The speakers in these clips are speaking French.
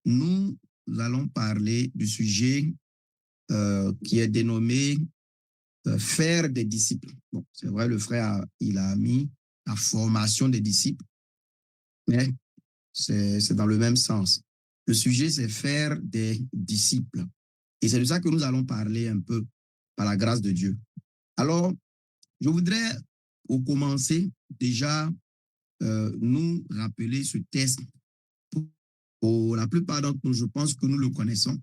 nous allons parler du sujet qui est dénommé faire des disciples. Bon, c'est vrai, le frère, il a mis la formation des disciples, mais c'est dans le même sens. Le sujet, c'est faire des disciples. Et c'est de ça que nous allons parler un peu par la grâce de Dieu. Alors, je voudrais, pour commencer, déjà nous rappeler ce texte. Pour la plupart d'entre nous, je pense que nous le connaissons.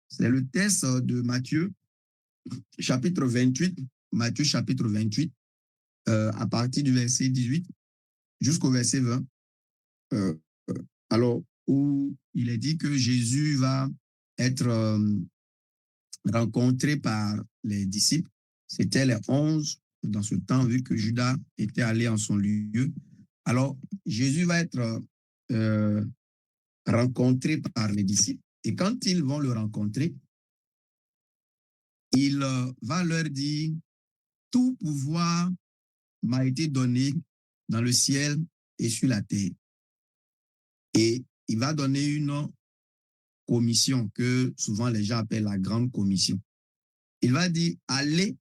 C'est le texte de Matthieu, chapitre 28, Matthieu chapitre 28, à partir du verset 18 jusqu'au verset 20. Alors, où il est dit que Jésus va être rencontré par les disciples. C'était les 11 dans ce temps, vu que Judas était allé en son lieu. Alors, Jésus va être rencontré par les disciples. Et quand ils vont le rencontrer, il va leur dire, tout pouvoir m'a été donné dans le ciel et sur la terre. Et il va donner une commission que souvent les gens appellent la grande commission. Il va dire, allez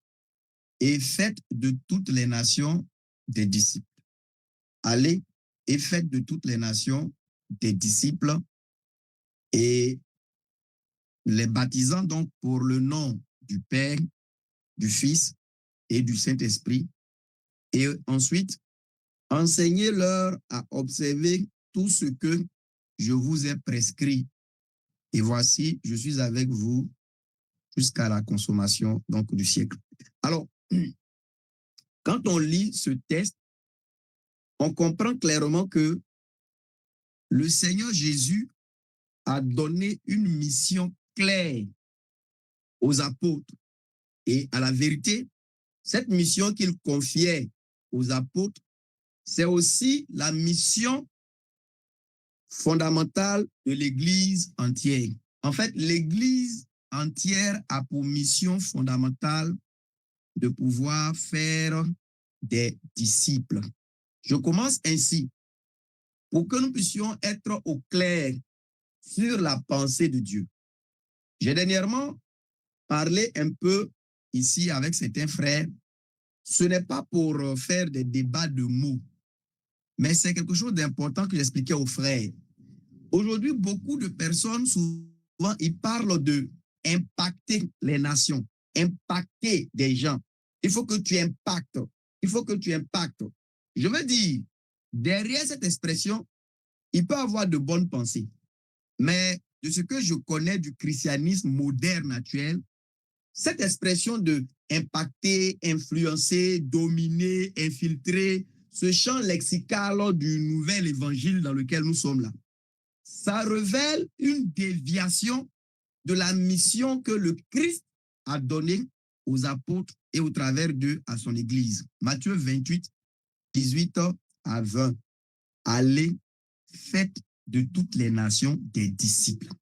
et faites de toutes les nations des disciples. Allez et faites de toutes les nations des disciples et les baptisant donc pour le nom du Père, du Fils et du Saint-Esprit. Et ensuite, enseignez-leur à observer tout ce que je vous ai prescrit. Et voici, je suis avec vous jusqu'à la consommation donc, du siècle. Alors, quand on lit ce texte, on comprend clairement que le Seigneur Jésus a donné une mission claire aux apôtres. Et à la vérité, cette mission qu'il confiait aux apôtres, c'est aussi la mission fondamentale de l'Église entière. En fait, l'Église entière a pour mission fondamentale de pouvoir faire des disciples. Je commence ainsi. Pour que nous puissions être au clair sur la pensée de Dieu. J'ai dernièrement parlé un peu ici avec certains frères. Ce n'est pas pour faire des débats de mots, mais c'est quelque chose d'important que j'expliquais aux frères. Aujourd'hui, beaucoup de personnes, souvent, ils parlent de impacter les nations, impacter des gens. Il faut que tu impactes. Il faut que tu impactes. Je veux dire, derrière cette expression, il peut y avoir de bonnes pensées. Mais de ce que je connais du christianisme moderne actuel, cette expression de impacter, influencer, dominer, infiltrer, ce champ lexical du nouvel évangile dans lequel nous sommes là, ça révèle une déviation de la mission que le Christ a donnée aux apôtres et au travers d'eux à son Église. Matthieu 28, 18 à 20. Allez, faites de toutes les nations des disciples.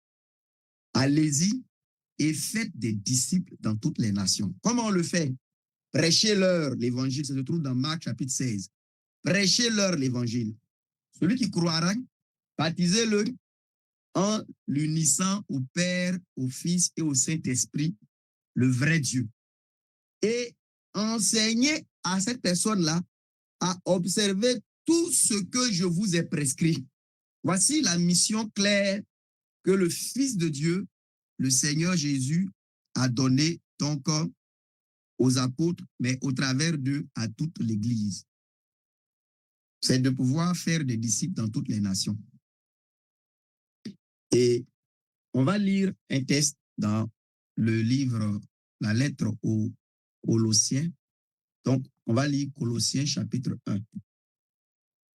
Allez-y et faites des disciples dans toutes les nations. Comment on le fait? Prêchez-leur l'évangile, ça se trouve dans Marc chapitre 16. Prêchez-leur l'évangile. Celui qui croira, baptisez-le en l'unissant au Père, au Fils et au Saint-Esprit, le vrai Dieu. Et enseignez à cette personne-là à observer tout ce que je vous ai prescrit. Voici la mission claire que le Fils de Dieu, le Seigneur Jésus, a donnée donc aux apôtres, mais au travers d'eux à toute l'Église. C'est de pouvoir faire des disciples dans toutes les nations. Et on va lire un texte dans le livre, la lettre aux Colossiens. Donc, on va lire Colossiens chapitre 1.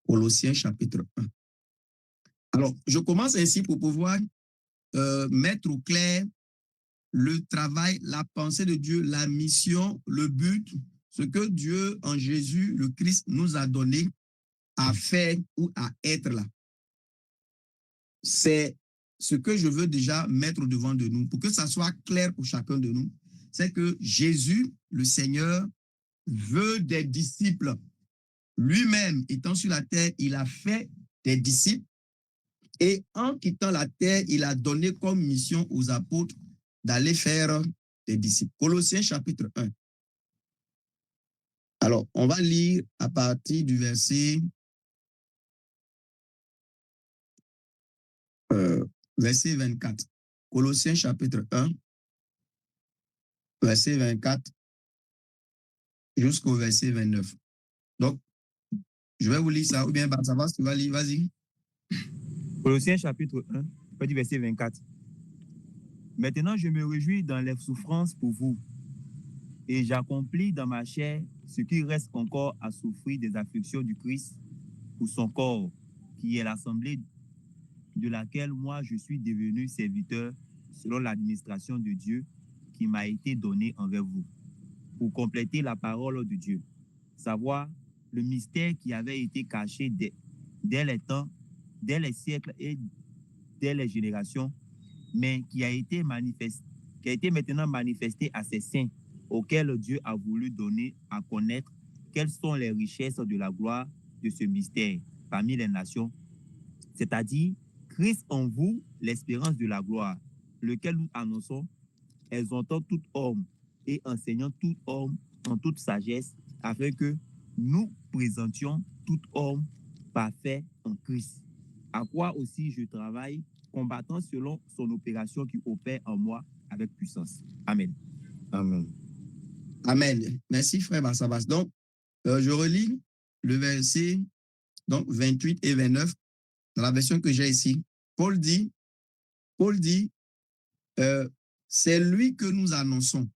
Colossiens chapitre 1. Alors, je commence ainsi pour pouvoir mettre au clair le travail, la pensée de Dieu, la mission, le but, ce que Dieu en Jésus, le Christ, nous a donné à faire ou à être là. C'est ce que je veux déjà mettre devant de nous pour que ça soit clair pour chacun de nous. C'est que Jésus, le Seigneur, veut des disciples. Lui-même, étant sur la terre, il a fait des disciples Et en quittant la terre, il a donné comme mission aux apôtres d'aller faire des disciples. Colossiens chapitre 1. Alors, on va lire à partir du verset 24. Colossiens chapitre 1, verset 24 jusqu'au verset 29. Donc, je vais vous lire ça, ou bien Barsabas, tu vas lire, vas-y. Colossiens chapitre 1, du verset 24. Maintenant, je me réjouis dans les souffrances pour vous, et j'accomplis dans ma chair ce qui reste encore à souffrir des afflictions du Christ pour son corps, qui est l'assemblée de laquelle moi je suis devenu serviteur selon l'administration de Dieu qui m'a été donnée envers vous, pour compléter la parole de Dieu, savoir le mystère qui avait été caché dès les temps, dès les siècles et dès les générations, mais qui a été maintenant manifesté à ses saints, auxquels Dieu a voulu donner à connaître quelles sont les richesses de la gloire de ce mystère parmi les nations, c'est-à-dire Christ en vous, l'espérance de la gloire, lequel nous annonçons, exhortant tout homme et enseignant tout homme en toute sagesse, afin que nous présentions tout homme parfait en Christ. À quoi aussi je travaille, combattant selon son opération qui opère en moi avec puissance. Amen. Amen. Amen. Merci, frère Barsabas. Donc, je relis le verset donc 28 et 29 dans la version que j'ai ici. Paul dit, c'est lui que nous annonçons.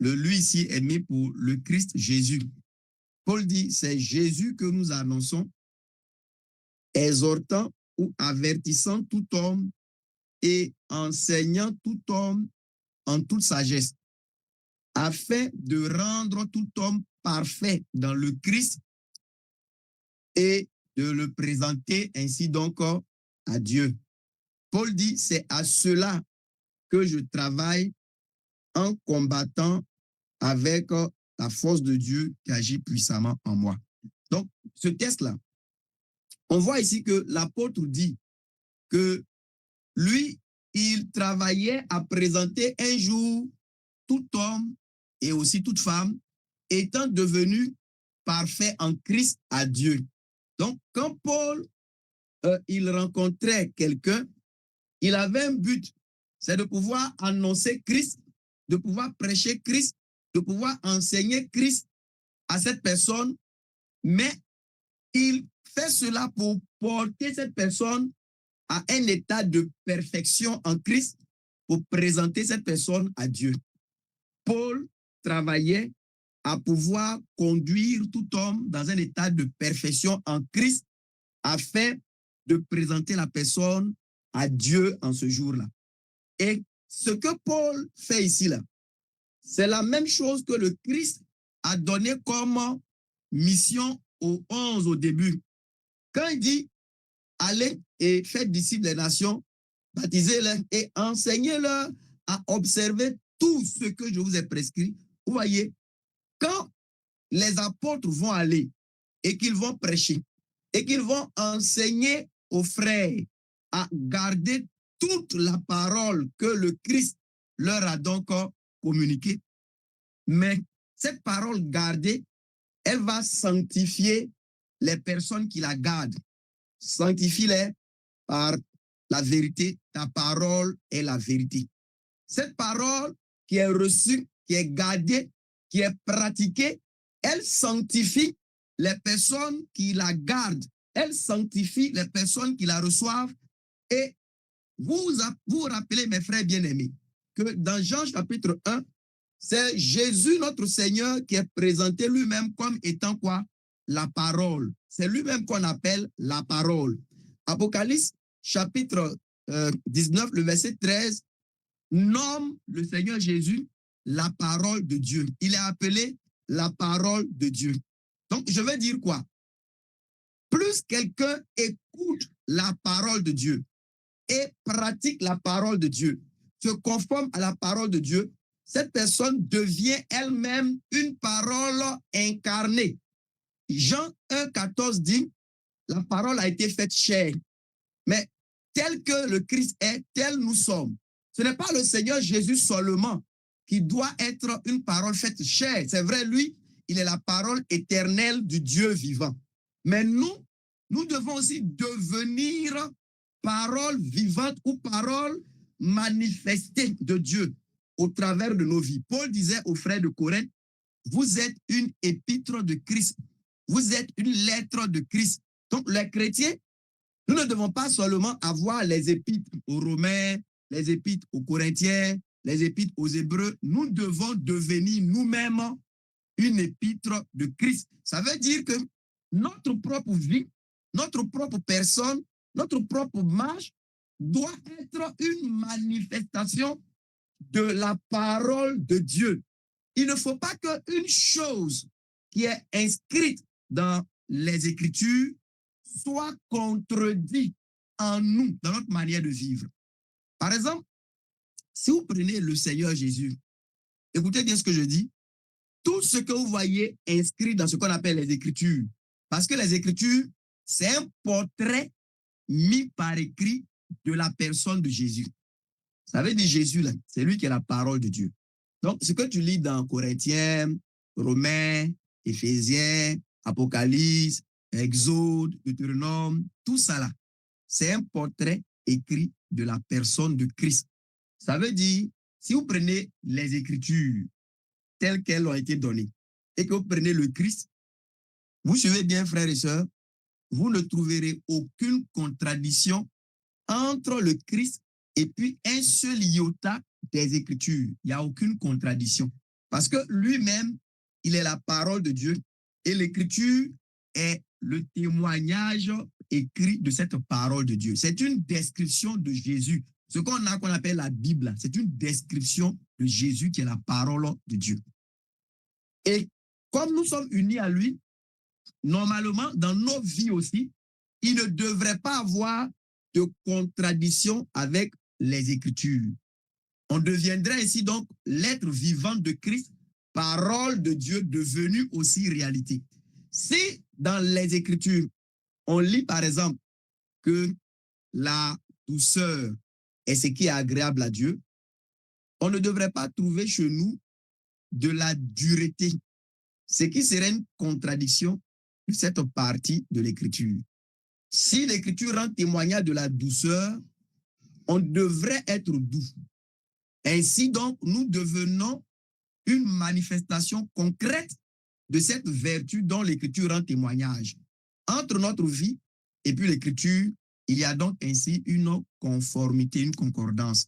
Le lui ici est mis pour le Christ Jésus. Paul dit, c'est Jésus que nous annonçons, exhortant ou avertissant tout homme et enseignant tout homme en toute sagesse, afin de rendre tout homme parfait dans le Christ et de le présenter ainsi donc à Dieu. Paul dit, c'est à cela que je travaille en combattant avec la force de Dieu qui agit puissamment en moi. Donc, ce texte-là, on voit ici que l'apôtre dit que lui, il travaillait à présenter un jour tout homme et aussi toute femme étant devenu parfait en Christ à Dieu. Donc, quand Paul, il rencontrait quelqu'un, il avait un but, c'est de pouvoir annoncer Christ, de pouvoir prêcher Christ, de pouvoir enseigner Christ à cette personne, mais il fait cela pour porter cette personne à un état de perfection en Christ, pour présenter cette personne à Dieu. Paul travaillait à pouvoir conduire tout homme dans un état de perfection en Christ afin de présenter la personne à Dieu en ce jour-là. Et ce que Paul fait ici, là, c'est la même chose que le Christ a donné comme mission aux 11 au début. Quand il dit, allez et faites disciples des nations, baptisez-les et enseignez-leur à observer tout ce que je vous ai prescrit. Vous voyez, quand les apôtres vont aller et qu'ils vont prêcher et qu'ils vont enseigner aux frères à garder toute la parole que le Christ leur a donc communiquée, mais cette parole gardée, elle va sanctifier les personnes qui la gardent. Sanctifie-les par la vérité. Ta parole est la vérité. Cette parole qui est reçue, qui est gardée, qui est pratiquée, elle sanctifie les personnes qui la gardent. Elle sanctifie les personnes qui la reçoivent. Et vous vous rappelez, mes frères bien-aimés, que dans Jean chapitre 1, c'est Jésus, notre Seigneur, qui est présenté lui-même comme étant quoi? La parole. C'est lui-même qu'on appelle la parole. Apocalypse chapitre 19, le verset 13, nomme le Seigneur Jésus la parole de Dieu. Il est appelé la parole de Dieu. Donc, je vais dire quoi? Plus quelqu'un écoute la parole de Dieu et pratique la parole de Dieu, se conforme à la parole de Dieu, cette personne devient elle-même une parole incarnée. Jean 1,14 dit, la parole a été faite chair. Mais tel que le Christ est, tel nous sommes. Ce n'est pas le Seigneur Jésus seulement qui doit être une parole faite chair. C'est vrai, lui, il est la parole éternelle du Dieu vivant. Mais nous devons aussi devenir parole vivante ou parole manifestée de Dieu au travers de nos vies. Paul disait aux frères de Corinthe, vous êtes une épître de Christ. Vous êtes une lettre de Christ. Donc, les chrétiens, nous ne devons pas seulement avoir les épîtres aux Romains, les épîtres aux Corinthiens, les épîtres aux Hébreux. Nous devons devenir nous-mêmes une épître de Christ. Ça veut dire que notre propre vie, notre propre personne, notre propre marche doit être une manifestation de la parole de Dieu. Il ne faut pas qu'une chose qui est inscrite dans les Écritures soit contredite en nous, dans notre manière de vivre. Par exemple, si vous prenez le Seigneur Jésus, écoutez bien ce que je dis, tout ce que vous voyez inscrit dans ce qu'on appelle les Écritures, parce que les Écritures, c'est un portrait mis par écrit de la personne de Jésus. Ça veut dire Jésus, là, c'est lui qui est la parole de Dieu. Donc, ce que tu lis dans Corinthiens, Romains, Éphésiens, Apocalypse, Exode, Deutéronome, tout ça là, c'est un portrait écrit de la personne de Christ. Ça veut dire, si vous prenez les Écritures telles qu'elles ont été données et que vous prenez le Christ, vous suivez bien, frères et sœurs, vous ne trouverez aucune contradiction entre le Christ et puis un seul iota des Écritures. Il n'y a aucune contradiction. Parce que lui-même, il est la parole de Dieu et l'Écriture est le témoignage écrit de cette parole de Dieu. C'est une description de Jésus. Ce qu'on appelle la Bible, c'est une description de Jésus qui est la parole de Dieu. Et comme nous sommes unis à lui, normalement, dans nos vies aussi, il ne devrait pas avoir de contradiction avec les Écritures. On deviendrait ainsi donc l'être vivant de Christ, parole de Dieu devenue aussi réalité. Si dans les Écritures, on lit par exemple que la douceur est ce qui est agréable à Dieu, on ne devrait pas trouver chez nous de la dureté, ce qui serait une contradiction de cette partie de l'Écriture. Si l'Écriture rend témoignage de la douceur, on devrait être doux. Ainsi donc, nous devenons une manifestation concrète de cette vertu dont l'Écriture rend témoignage. Entre notre vie et puis l'Écriture, il y a donc ainsi une conformité, une concordance.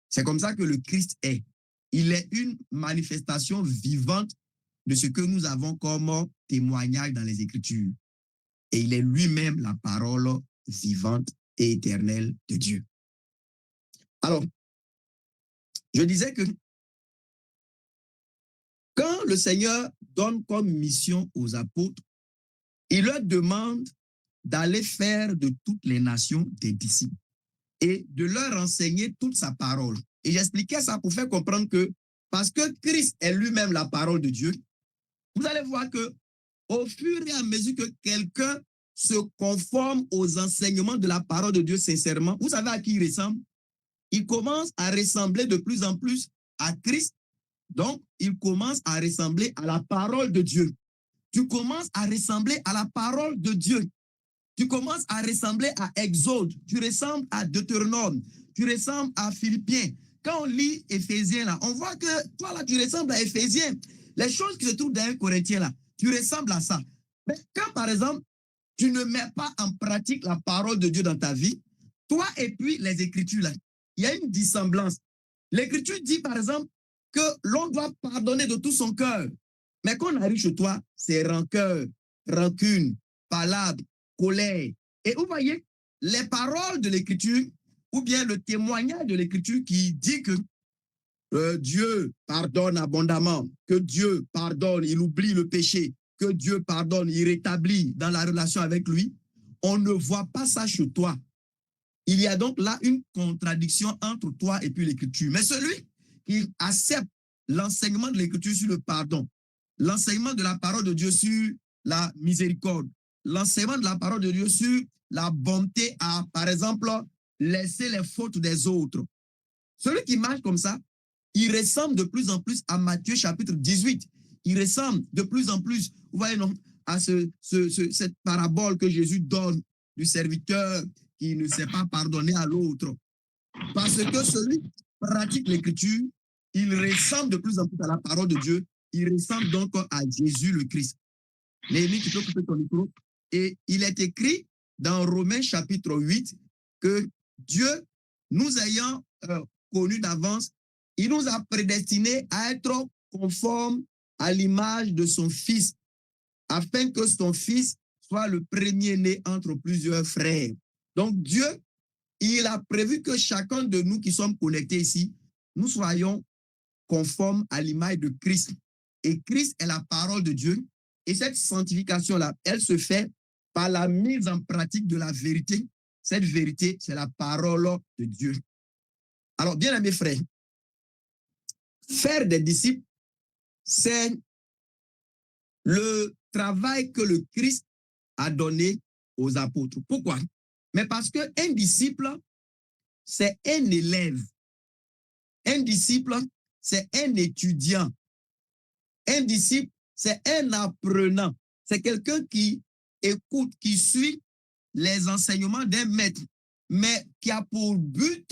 C'est comme ça que le Christ est. Il est une manifestation vivante de ce que nous avons comme témoignage dans les Écritures. Et il est lui-même la parole vivante et éternelle de Dieu. Alors, je disais que quand le Seigneur donne comme mission aux apôtres, il leur demande d'aller faire de toutes les nations des disciples et de leur enseigner toute sa parole. Et j'expliquais ça pour faire comprendre que parce que Christ est lui-même la parole de Dieu, vous allez voir que au fur et à mesure que quelqu'un se conforme aux enseignements de la parole de Dieu sincèrement, vous savez à qui il ressemble? Il commence à ressembler de plus en plus à Christ. Donc, il commence à ressembler à la parole de Dieu. Tu commences à ressembler à la parole de Dieu. Tu commences à ressembler à Exode. Tu ressembles à Deutéronome. Tu ressembles à Philippiens. Quand on lit Éphésiens, là, on voit que toi, là, tu ressembles à Éphésiens. Les choses qui se trouvent dans un Corinthien, là, tu ressembles à ça. Mais quand, par exemple, tu ne mets pas en pratique la parole de Dieu dans ta vie, toi et puis les Écritures, là, il y a une dissemblance. L'Écriture dit, par exemple, que l'on doit pardonner de tout son cœur. Mais quand on arrive chez toi, c'est rancœur, rancune, palabre, colère. Et vous voyez, les paroles de l'Écriture, ou bien le témoignage de l'Écriture qui dit que Dieu pardonne abondamment, que Dieu pardonne, il oublie le péché, que Dieu pardonne, il rétablit dans la relation avec lui, on ne voit pas ça chez toi. Il y a donc là une contradiction entre toi et puis l'Écriture. Mais celui qui accepte l'enseignement de l'Écriture sur le pardon, l'enseignement de la parole de Dieu sur la miséricorde, l'enseignement de la parole de Dieu sur la bonté à, par exemple, laisser les fautes des autres. Celui qui marche comme ça, il ressemble de plus en plus à Matthieu chapitre 18. Il ressemble de plus en plus, vous voyez, non, à cette parabole que Jésus donne du serviteur qui ne sait pas pardonner à l'autre. Parce que celui qui pratique l'écriture, il ressemble de plus en plus à la parole de Dieu. Il ressemble donc à Jésus le Christ. Néhémie, tu peux couper ton micro. Et il est écrit dans Romains chapitre 8 que Dieu, nous ayant connus d'avance, il nous a prédestinés à être conformes à l'image de son Fils, afin que son Fils soit le premier-né entre plusieurs frères. Donc Dieu, il a prévu que chacun de nous qui sommes connectés ici, nous soyons conformes à l'image de Christ. Et Christ est la parole de Dieu. Et cette sanctification-là, elle se fait par la mise en pratique de la vérité. Cette vérité, c'est la parole de Dieu. Alors, bien aimés frères, faire des disciples, c'est le travail que le Christ a donné aux apôtres. Pourquoi? Mais parce qu'un disciple, c'est un élève. Un disciple, c'est un étudiant. Un disciple, c'est un apprenant. C'est quelqu'un qui écoute, qui suit les enseignements d'un maître, mais qui a pour but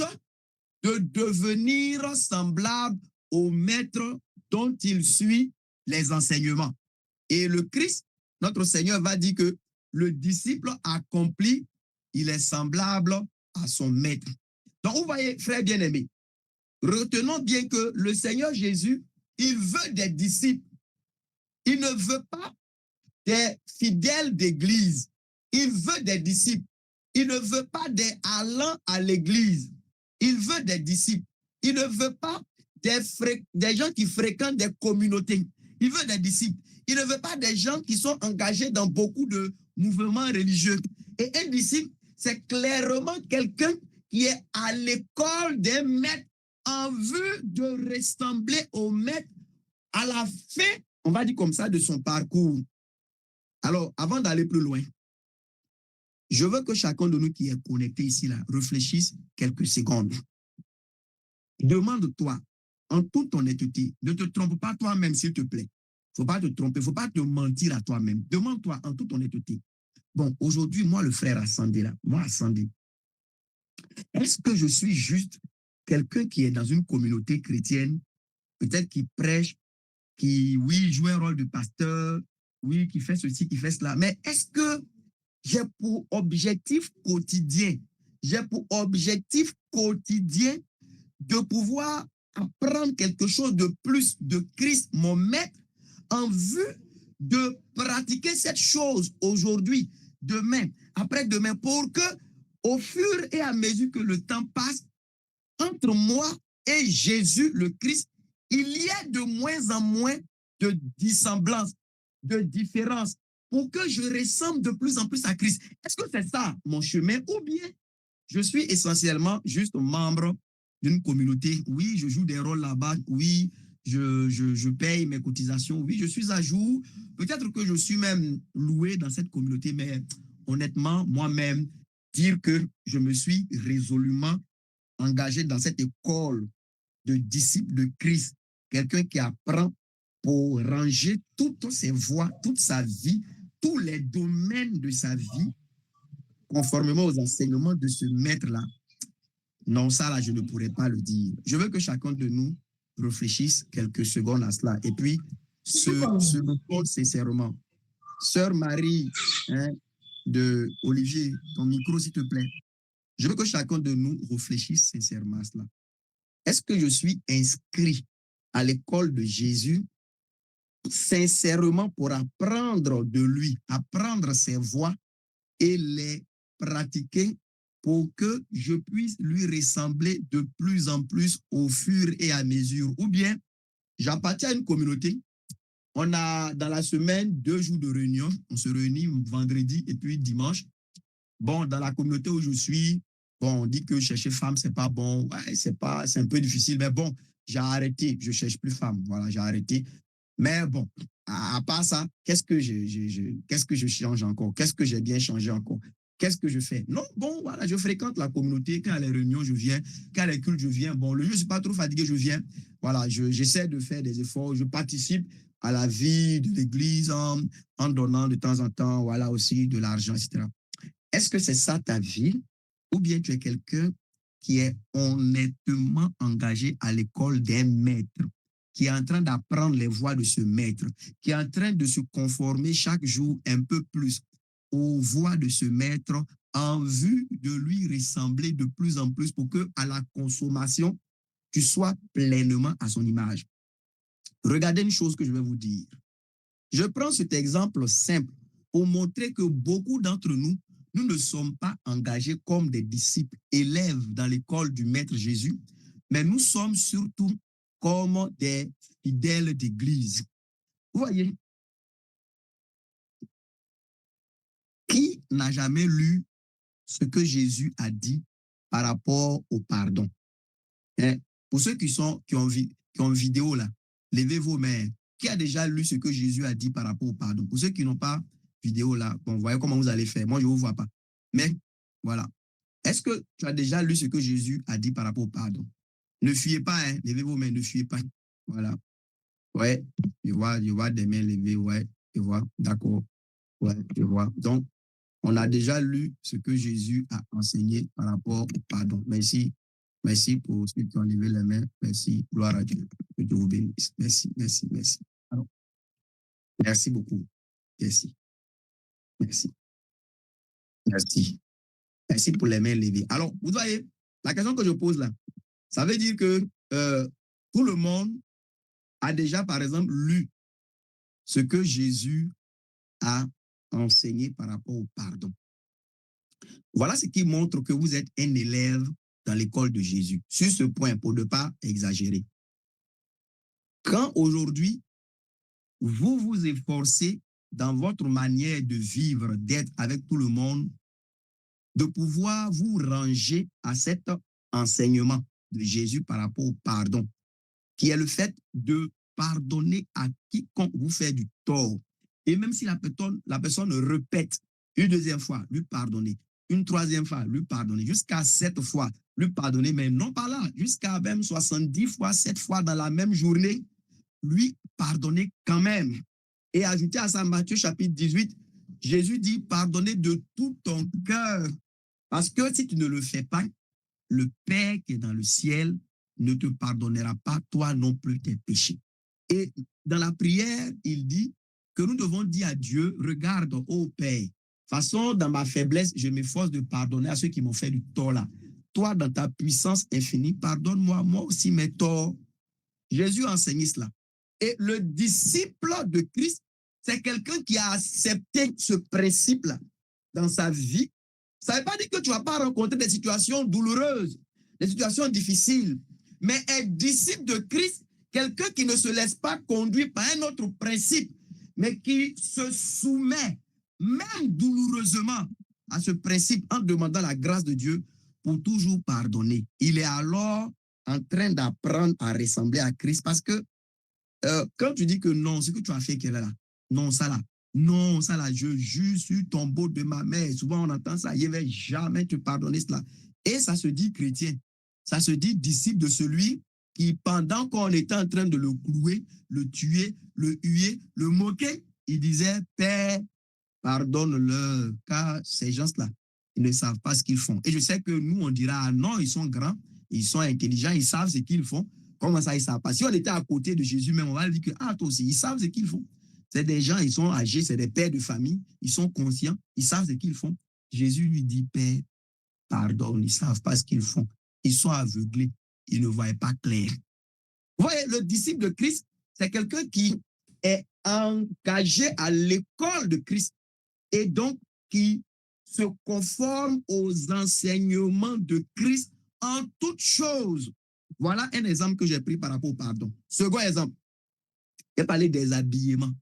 de devenir semblable au maître dont il suit les enseignements. Et le Christ, notre Seigneur, va dire que le disciple accompli, il est semblable à son maître. Donc, vous voyez, frères bien-aimés, retenons bien que le Seigneur Jésus, il veut des disciples. Il ne veut pas des fidèles d'église. Il veut des disciples. Il ne veut pas des allants à l'église. Il veut des disciples. Il ne veut pas des gens qui fréquentent des communautés. Il veut des disciples. Il ne veut pas des gens qui sont engagés dans beaucoup de mouvements religieux. Et un disciple, c'est clairement quelqu'un qui est à l'école des maîtres en vue de ressembler au maître à la fin, on va dire comme ça, de son parcours. Alors, avant d'aller plus loin, je veux que chacun de nous qui est connecté ici, là, réfléchisse quelques secondes. Demande-toi, en toute honnêteté, ne te trompe pas toi-même, s'il te plaît. Il ne faut pas te tromper, il ne faut pas te mentir à toi-même. Demande-toi en toute honnêteté. Bon, aujourd'hui, moi, le frère Ascendé, là, moi, Ascendé, est-ce que je suis juste quelqu'un qui est dans une communauté chrétienne, peut-être qui prêche, qui, oui, joue un rôle de pasteur, oui, qui fait ceci, qui fait cela, mais est-ce que j'ai pour objectif quotidien, de pouvoir apprendre quelque chose de plus de Christ, mon maître, en vue de pratiquer cette chose aujourd'hui, demain, après-demain, pour que, au fur et à mesure que le temps passe, entre moi et Jésus, le Christ, il y a de moins en moins de dissemblance, de différence, pour que je ressemble de plus en plus à Christ. Est-ce que c'est ça mon chemin ou bien je suis essentiellement juste membre d'une communauté? Oui, je joue des rôles là-bas. Oui, je paye mes cotisations. Oui, je suis à jour. Peut-être que je suis même loué dans cette communauté, mais honnêtement, moi-même, dire que je me suis résolument engagé dans cette école de disciples de Christ, quelqu'un qui apprend pour ranger toutes ses voies, toute sa vie, tous les domaines de sa vie, conformément aux enseignements de ce maître-là. Non, ça là, je ne pourrais pas le dire. Je veux que chacun de nous réfléchisse quelques secondes à cela. Et puis, se repose sincèrement. Sœur Marie, hein, de Olivier, ton micro, s'il te plaît. Je veux que chacun de nous réfléchisse sincèrement à cela. Est-ce que je suis inscrit à l'école de Jésus sincèrement pour apprendre de lui, apprendre ses voies et les pratiquer pour que je puisse lui ressembler de plus en plus au fur et à mesure? Ou bien, j'appartiens à une communauté, on a dans la semaine 2 jours de réunion, on se réunit vendredi et puis dimanche. Bon, dans la communauté où je suis, bon, on dit que chercher femme, c'est pas bon, ouais, c'est un peu difficile, mais bon, j'ai arrêté, je cherche plus femme, voilà, j'ai arrêté. Mais bon, à part ça, qu'est-ce que je change encore? Qu'est-ce que j'ai bien changé encore? qu'est-ce que je fais? Non, bon, voilà, je fréquente la communauté. Quand il y a les réunions, je viens. Quand il y a les cultes, je viens. Bon, le jour, je ne suis pas trop fatigué, je viens. Voilà, j'essaie de faire des efforts. Je participe à la vie de l'Église en donnant de temps en temps, voilà, aussi de l'argent, etc. Est-ce que c'est ça ta vie? Ou bien tu es quelqu'un qui est honnêtement engagé à l'école d'un maître, qui est en train d'apprendre les voies de ce maître, qui est en train de se conformer chaque jour un peu plus aux voies de ce maître en vue de lui ressembler de plus en plus pour que à la consommation, tu sois pleinement à son image. Regardez une chose que je vais vous dire. Je prends cet exemple simple pour montrer que beaucoup d'entre nous, nous ne sommes pas engagés comme des disciples, élèves dans l'école du Maître Jésus, mais nous sommes surtout comme des fidèles d'église. Vous voyez, qui n'a jamais lu ce que Jésus a dit par rapport au pardon? Hein? Pour ceux qui ont une vidéo là, levez vos mains. Qui a déjà lu ce que Jésus a dit par rapport au pardon? Pour ceux qui n'ont pas vidéo là, bon, voyez comment vous allez faire. Moi, je ne vous vois pas. Mais voilà. Est-ce que tu as déjà lu ce que Jésus a dit par rapport au pardon? Ne fuyez pas, hein. Levez vos mains, ne fuyez pas. Voilà. Ouais, je vois des mains levées, ouais, je vois, d'accord. Ouais, je vois. Donc, on a déjà lu ce que Jésus a enseigné par rapport au pardon. Merci. Merci pour ceux qui ont levé les mains. Merci. Gloire à Dieu. Que Dieu vous bénisse. Merci, merci, merci. Alors, merci beaucoup. Merci. Merci. Merci. Merci pour les mains levées. Alors, vous voyez, la question que je pose là, ça veut dire que tout le monde a déjà, par exemple, lu ce que Jésus a enseigné par rapport au pardon. Voilà ce qui montre que vous êtes un élève dans l'école de Jésus. Sur ce point, pour ne pas exagérer. Quand aujourd'hui, vous vous efforcez dans votre manière de vivre, d'être avec tout le monde, de pouvoir vous ranger à cet enseignement de Jésus par rapport au pardon, qui est le fait de pardonner à quiconque vous fait du tort. Et même si la personne répète une deuxième fois, lui pardonner, une troisième fois, lui pardonner, jusqu'à 7 fois, lui pardonner, mais non pas là, jusqu'à même 70 fois, 7 fois dans la même journée, lui pardonner quand même. Et ajouter à ça, Matthieu chapitre 18, Jésus dit, pardonnez de tout ton cœur. Parce que si tu ne le fais pas, le Père qui est dans le ciel ne te pardonnera pas, toi non plus, tes péchés. Et dans la prière, il dit que nous devons dire à Dieu, regarde, ô Père, de toute façon, dans ma faiblesse, je m'efforce de pardonner à ceux qui m'ont fait du tort là. Toi, dans ta puissance infinie, pardonne-moi, moi aussi mes torts. Jésus a enseigné cela. Et le disciple de Christ, c'est quelqu'un qui a accepté ce principe-là dans sa vie. Ça ne veut pas dire que tu ne vas pas rencontrer des situations douloureuses, des situations difficiles, mais être disciple de Christ, quelqu'un qui ne se laisse pas conduire par un autre principe, mais qui se soumet, même douloureusement, à ce principe en demandant la grâce de Dieu pour toujours pardonner. Il est alors en train d'apprendre à ressembler à Christ parce que quand tu dis que non, ce que tu as fait, qu'elle est là, non, ça là, non, ça là, je jure sur le tombeau de ma mère. Souvent, on entend ça, il ne va jamais te pardonner cela. Et ça se dit chrétien. Ça se dit disciple de celui qui, pendant qu'on était en train de le clouer, le tuer, le huer, le moquer, il disait, Père, pardonne-leur, car ces gens-là, ils ne savent pas ce qu'ils font. Et je sais que nous, on dira, ah non, ils sont grands, ils sont intelligents, ils savent ce qu'ils font. Comment ça, ils ne savent pas? Si on était à côté de Jésus, même, on va dire que, ah, toi aussi, ils savent ce qu'ils font. C'est des gens, ils sont âgés, c'est des pères de famille, ils sont conscients, ils savent ce qu'ils font. Jésus lui dit, Père, pardonne, ils ne savent pas ce qu'ils font. Ils sont aveuglés, ils ne voient pas clair. Vous voyez, le disciple de Christ, c'est quelqu'un qui est engagé à l'école de Christ et donc qui se conforme aux enseignements de Christ en toutes choses. Voilà un exemple que j'ai pris par rapport au pardon. Second exemple, j'ai parlé des habillements.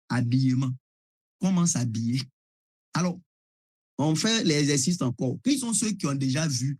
Habillement. Comment s'habiller? Alors, on fait l'exercice encore. Qui sont ceux qui ont déjà vu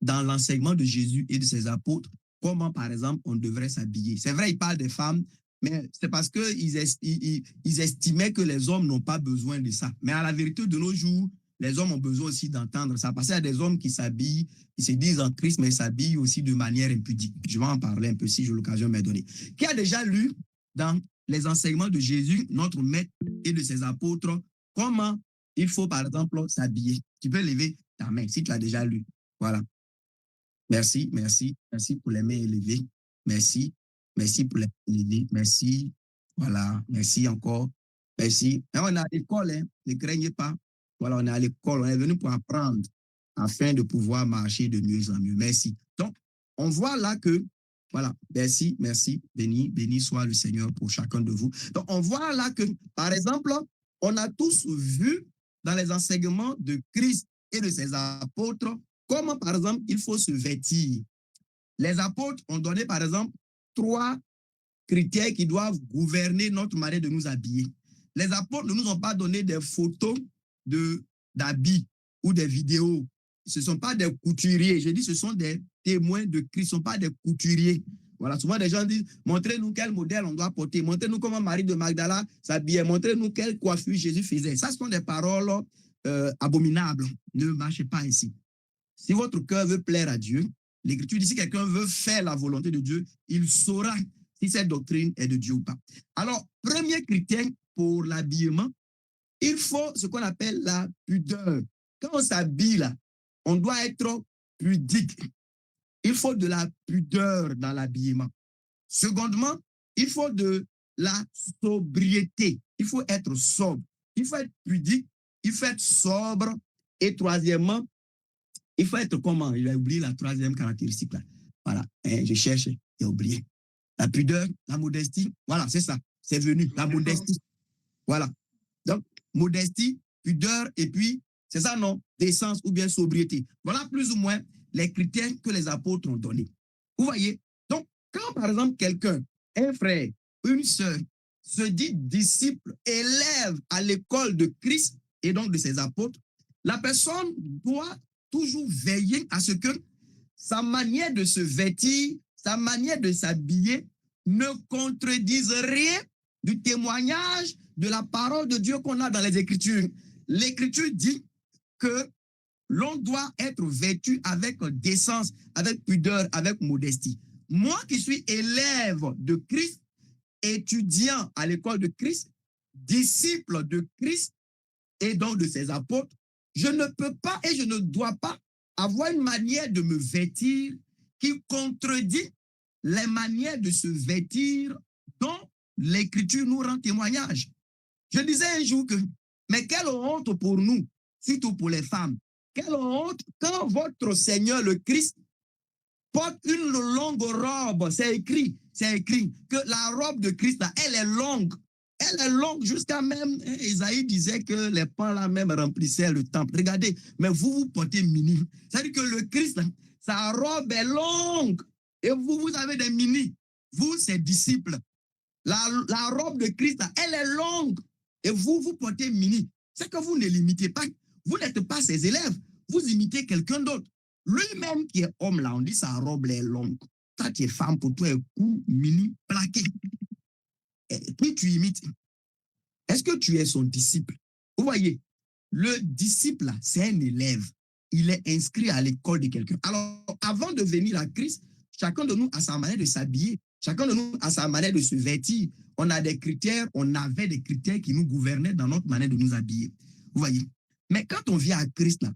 dans l'enseignement de Jésus et de ses apôtres comment, par exemple, on devrait s'habiller? C'est vrai, il parle des femmes, mais c'est parce qu'ils estimaient que les hommes n'ont pas besoin de ça. Mais à la vérité, de nos jours, les hommes ont besoin aussi d'entendre ça. Parce qu'il y a des hommes qui s'habillent, qui se disent en Christ, mais ils s'habillent aussi de manière impudique. Je vais en parler un peu si j'ai l'occasion de me donner. Qui a déjà lu dans les enseignements de Jésus, notre maître et de ses apôtres, comment il faut, par exemple, s'habiller? Tu peux lever ta main si tu as déjà lu. Voilà. Merci, merci, merci pour les mains élevées. Merci, merci pour les mains élevées. Merci. Voilà, merci encore. Merci. Et on est à l'école, hein. Ne craignez pas. Voilà, on est à l'école. On est venu pour apprendre afin de pouvoir marcher de mieux en mieux. Merci. Donc, on voit là que, voilà, merci, merci. Béni, béni soit le Seigneur pour chacun de vous. Donc, on voit là que, par exemple, on a tous vu dans les enseignements de Christ et de ses apôtres comment, par exemple, il faut se vêtir. Les apôtres ont donné, par exemple, 3 critères qui doivent gouverner notre manière de nous habiller. Les apôtres ne nous ont pas donné des photos d'habits ou des vidéos. Ce ne sont pas des couturiers. Je dis ce sont des témoins de Christ, ce ne sont pas des couturiers. Voilà, souvent des gens disent, montrez-nous quel modèle on doit porter, montrez-nous comment Marie de Magdala s'habillait, montrez-nous quelle coiffure Jésus faisait. Ça, ce sont des paroles abominables. Ne marchez pas ainsi. Si votre cœur veut plaire à Dieu, l'Écriture dit si quelqu'un veut faire la volonté de Dieu, il saura si cette doctrine est de Dieu ou pas. Alors, premier critère pour l'habillement, il faut ce qu'on appelle la pudeur. Quand on s'habille là, on doit être pudique. Il faut de la pudeur dans l'habillement. Secondement, il faut de la sobriété. Il faut être sobre. Il faut être pudique. Il faut être sobre. Et troisièmement, il faut être comment? Il a oublié la troisième caractéristique là. Voilà, je cherche, j'ai oublié. La pudeur, la modestie, voilà, c'est ça. C'est venu, la modestie. Voilà. Donc, modestie, pudeur, et puis, c'est ça, non? Décence ou bien sobriété. Voilà plus ou moins les critères que les apôtres ont donnés. Vous voyez? Donc, quand par exemple quelqu'un, un frère, une sœur, se dit disciple, élève à l'école de Christ et donc de ses apôtres, la personne doit toujours veiller à ce que sa manière de se vêtir, sa manière de s'habiller ne contredise rien du témoignage de la parole de Dieu qu'on a dans les Écritures. L'Écriture dit que l'on doit être vêtu avec décence, avec pudeur, avec modestie. Moi qui suis élève de Christ, étudiant à l'école de Christ, disciple de Christ et donc de ses apôtres, je ne peux pas et je ne dois pas avoir une manière de me vêtir qui contredit les manières de se vêtir dont l'Écriture nous rend témoignage. Je disais un jour que, mais quelle honte pour nous, surtout pour les femmes, quelle honte quand votre Seigneur le Christ porte une longue robe. C'est écrit que la robe de Christ, là, elle est longue. Elle est longue jusqu'à même, Isaïe disait que les pans là même remplissaient le temple. Regardez, mais vous portez mini. C'est-à-dire que le Christ, là, sa robe est longue. Et vous avez des mini. Vous, ses disciples. La robe de Christ, là, elle est longue. Et vous portez mini. C'est que vous ne l'imitez pas. Vous n'êtes pas ses élèves. Vous imitez quelqu'un d'autre. Lui-même qui est homme, là, on dit sa robe est longue. Toi, tu es femme, pour toi, un coup mini plaqué. Et puis tu imites. Est-ce que tu es son disciple? Vous voyez, le disciple, c'est un élève. Il est inscrit à l'école de quelqu'un. Alors, avant de venir à Christ, chacun de nous a sa manière de s'habiller. Chacun de nous a sa manière de se vêtir. On avait des critères qui nous gouvernaient dans notre manière de nous habiller. Vous voyez. Mais quand on vient à Christ, là,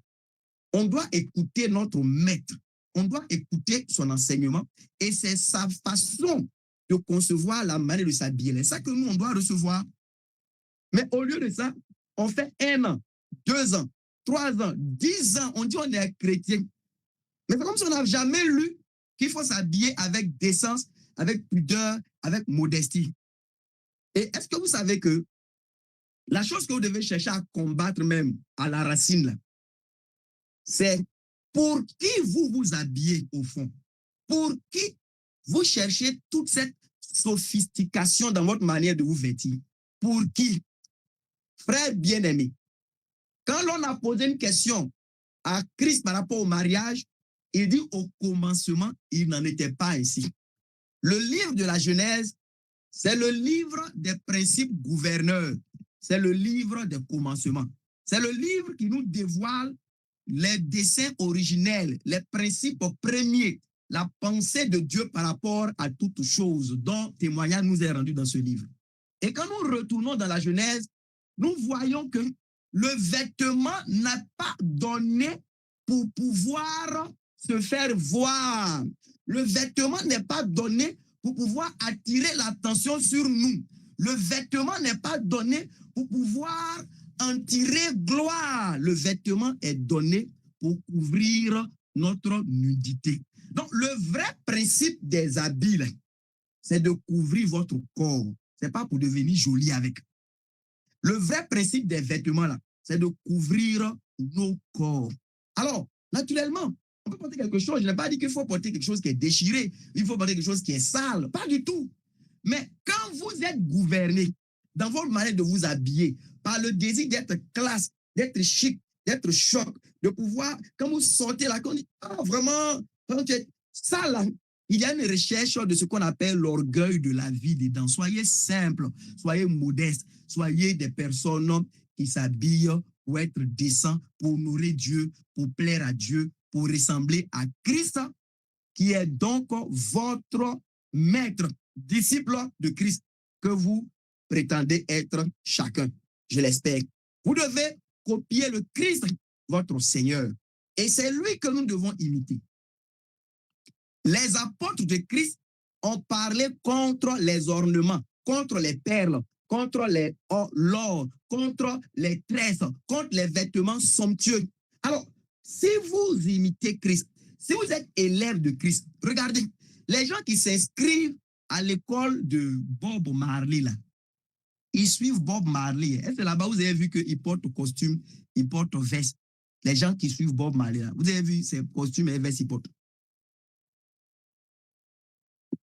on doit écouter notre maître. On doit écouter son enseignement. Et c'est sa façon de concevoir la manière de s'habiller. C'est ça que nous, on doit recevoir. Mais au lieu de ça, on fait 1 an, 2 ans, 3 ans, 10 ans. On dit on est chrétien. Mais c'est comme si on n'a jamais lu qu'il faut s'habiller avec décence, avec pudeur, avec modestie. Et est-ce que vous savez que la chose que vous devez chercher à combattre même à la racine, c'est pour qui vous vous habillez au fond. Pour qui vous cherchez toute cette sophistication dans votre manière de vous vêtir. Pour qui? Frère bien-aimé, quand l'on a posé une question à Christ par rapport au mariage, il dit au commencement, il n'en était pas ainsi. Le livre de la Genèse, c'est le livre des principes gouverneurs. C'est le livre des commencements. C'est le livre qui nous dévoile les desseins originels, les principes premiers, la pensée de Dieu par rapport à toutes choses dont témoignage nous est rendu dans ce livre. Et quand nous retournons dans la Genèse, nous voyons que le vêtement n'a pas donné pour pouvoir se faire voir. Le vêtement n'est pas donné pour pouvoir attirer l'attention sur nous. Le vêtement n'est pas donné pour pouvoir en tirer gloire. Le vêtement est donné pour couvrir notre nudité. Donc, le vrai principe des habits, c'est de couvrir votre corps. Ce n'est pas pour devenir joli avec. Le vrai principe des vêtements, là, c'est de couvrir nos corps. Alors, naturellement, on peut porter quelque chose. Je n'ai pas dit qu'il faut porter quelque chose qui est déchiré. Il faut porter quelque chose qui est sale. Pas du tout. Mais quand vous êtes gouverné dans votre manière de vous habiller par le désir d'être classe, d'être chic, d'être choc, de pouvoir, quand vous sortez là, quand on dit, ah, vraiment, quand tu es ça là, il y a une recherche de ce qu'on appelle l'orgueil de la vie dedans. Soyez simple, soyez modeste, soyez des personnes qui s'habillent pour être décents, pour nourrir Dieu, pour plaire à Dieu, pour ressembler à Christ, qui est donc votre maître, disciple de Christ, que vous prétendez être chacun, je l'espère. Vous devez copier le Christ, votre Seigneur. Et c'est lui que nous devons imiter. Les apôtres de Christ ont parlé contre les ornements, contre les perles, contre l'or, contre les tresses, contre les vêtements somptueux. Alors, si vous imitez Christ, si vous êtes élève de Christ, regardez, les gens qui s'inscrivent à l'école de Bob Marley, là, ils suivent Bob Marley. Et c'est là-bas, vous avez vu qu'ils portent costume, ils portent veste. Les gens qui suivent Bob Marley, là, vous avez vu ces costumes et vestes qu'ils portent.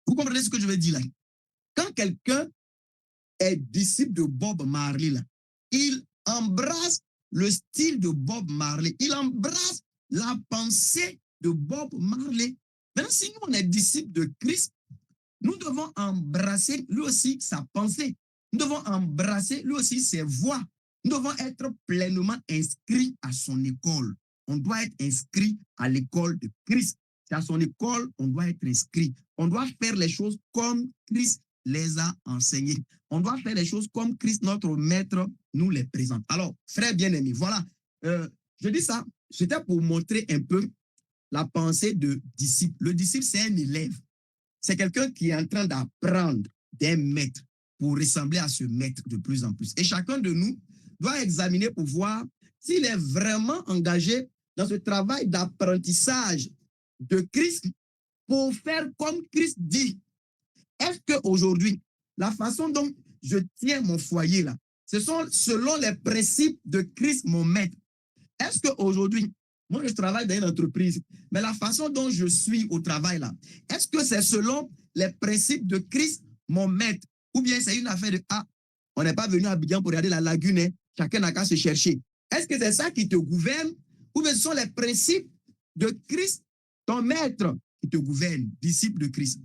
Vous comprenez ce que je veux dire là? Quand quelqu'un est disciple de Bob Marley, là, il embrasse le style de Bob Marley. Il embrasse la pensée de Bob Marley. Maintenant, si nous, on est disciple de Christ, nous devons embrasser lui aussi sa pensée. Nous devons embrasser lui aussi ses voix. Nous devons être pleinement inscrits à son école. On doit être inscrit à l'école de Christ. C'est à son école, on doit être inscrit. On doit faire les choses comme Christ les a enseignées. On doit faire les choses comme Christ, notre maître, nous les présente. Alors, frères bien-aimés, voilà. Je dis ça, c'était pour montrer un peu la pensée de disciple. Le disciple, c'est un élève. C'est quelqu'un qui est en train d'apprendre d'un maître pour ressembler à ce maître de plus en plus. Et chacun de nous doit examiner pour voir s'il est vraiment engagé dans ce travail d'apprentissage de Christ pour faire comme Christ dit. Est-ce qu'aujourd'hui, la façon dont je tiens mon foyer là, ce sont selon les principes de Christ, mon maître? Est-ce qu'aujourd'hui, moi je travaille dans une entreprise, mais la façon dont je suis au travail là, est-ce que c'est selon les principes de Christ, mon maître? Ou bien c'est une affaire de, ah, on n'est pas venu à Abidjan pour regarder la lagune, hein? Chacun n'a qu'à se chercher. Est-ce que c'est ça qui te gouverne? Ou bien ce sont les principes de Christ, ton maître, qui te gouverne, disciple de Christ?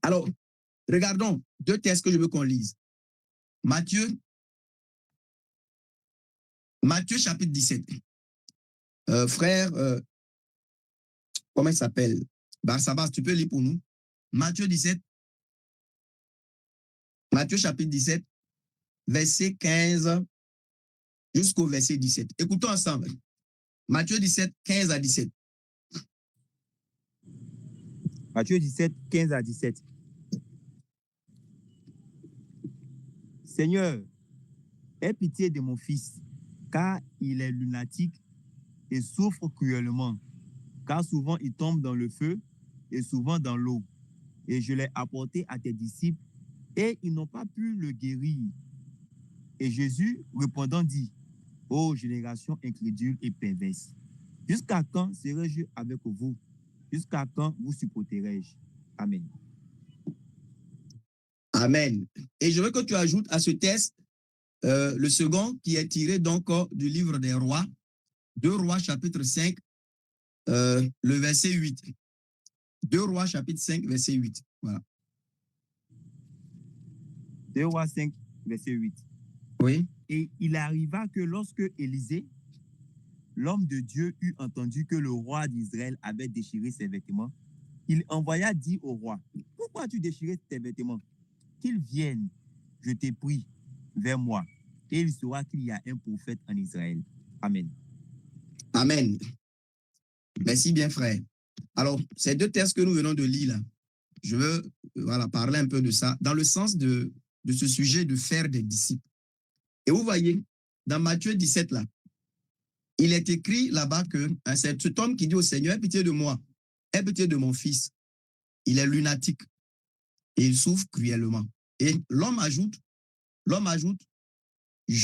Alors, regardons deux textes que je veux qu'on lise. Matthieu chapitre 17. Frère, comment il s'appelle? Barsabas, tu peux lire pour nous? Matthieu 17. Matthieu chapitre 17, verset 15 jusqu'au verset 17. Écoutons ensemble. Matthieu 17, 15 à 17. Matthieu 17, 15 à 17. Seigneur, aie pitié de mon fils, car il est lunatique et souffre cruellement, car souvent il tombe dans le feu et souvent dans l'eau. Et je l'ai apporté à tes disciples, et ils n'ont pas pu le guérir. Et Jésus, répondant, dit, ô génération incrédule et perverse, jusqu'à quand serai-je avec vous? Jusqu'à quand vous supporterai-je? Amen. Amen. Et je veux que tu ajoutes à ce texte le second qui est tiré donc du livre des rois, 2 Rois chapitre 5, le verset 8. 2 Rois chapitre 5, verset 8. Voilà. 2 Rois 5, verset 8. Oui. Et il arriva que lorsque Élisée, l'homme de Dieu, eut entendu que le roi d'Israël avait déchiré ses vêtements, il envoya dire au roi, « Pourquoi as-tu déchiré tes vêtements? Qu'il vienne, je t'ai pris, vers moi, et il saura qu'il y a un prophète en Israël. » Amen. Amen. Merci bien, frère. Alors, ces deux textes que nous venons de lire, là, je veux parler un peu de ça, dans le sens de ce sujet de faire des disciples. Et vous voyez, dans Matthieu 17, là, il est écrit là-bas que cet homme qui dit au Seigneur, aie pitié de moi, aie pitié de mon fils. Il est lunatique et il souffre cruellement. Et l'homme ajoute,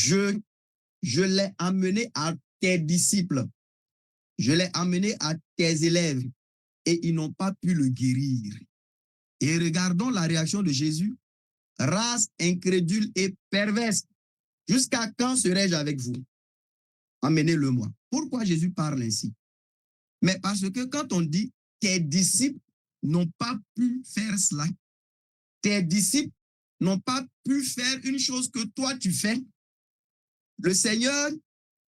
je l'ai amené à tes disciples, je l'ai amené à tes élèves et ils n'ont pas pu le guérir. Et regardons la réaction de Jésus. Race incrédule et perverse, jusqu'à quand serai-je avec vous? Amenez-le-moi. Pourquoi Jésus parle ainsi? Mais parce que quand on dit tes disciples n'ont pas pu faire cela, tes disciples n'ont pas pu faire une chose que toi tu fais, le Seigneur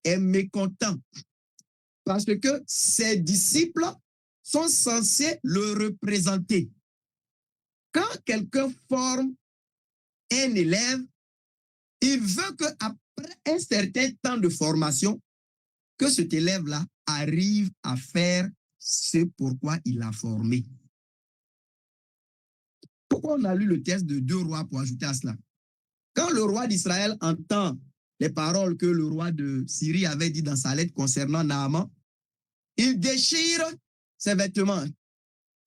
est mécontent parce que ses disciples sont censés le représenter. Quand quelqu'un forme un élève, il veut qu'après un certain temps de formation, que cet élève-là arrive à faire ce pourquoi il l'a formé. Pourquoi on a lu le texte de 2 rois pour ajouter à cela? Quand le roi d'Israël entend les paroles que le roi de Syrie avait dit dans sa lettre concernant Naaman, il déchire ses vêtements.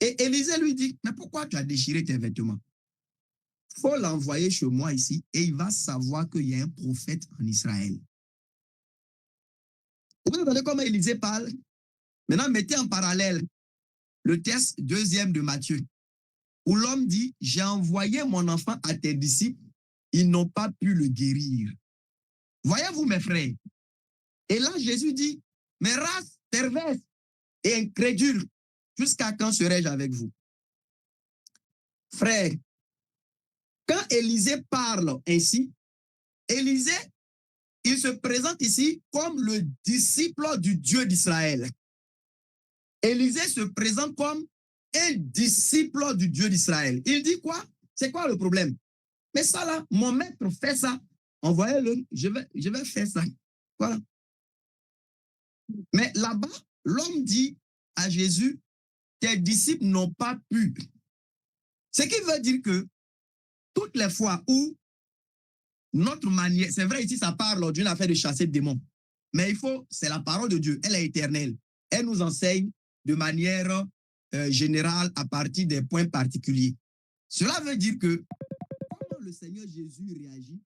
Et Élisée lui dit, mais pourquoi tu as déchiré tes vêtements? Il faut l'envoyer chez moi ici et il va savoir qu'il y a un prophète en Israël. Vous entendez comment Élisée parle? Maintenant, mettez en parallèle le texte 2e de Matthieu, où l'homme dit, j'ai envoyé mon enfant à tes disciples, ils n'ont pas pu le guérir. Voyez-vous, mes frères? Et là, Jésus dit, mes races perverses et incrédules, jusqu'à quand serai-je avec vous? Frère, quand Élisée parle ainsi, Élisée, il se présente ici comme le disciple du Dieu d'Israël. Élisée se présente comme un disciple du Dieu d'Israël. Il dit quoi? C'est quoi le problème? Mais ça là, mon maître fait ça. Envoyez-le, je vais faire ça. Voilà. Mais là-bas, l'homme dit à Jésus, tes disciples n'ont pas pu. Ce qui veut dire que toutes les fois où notre manière, c'est vrai ici ça parle d'une affaire de chasser des démons, mais c'est la parole de Dieu, elle est éternelle. Elle nous enseigne de manière générale à partir des points particuliers. Cela veut dire que comment le Seigneur Jésus réagit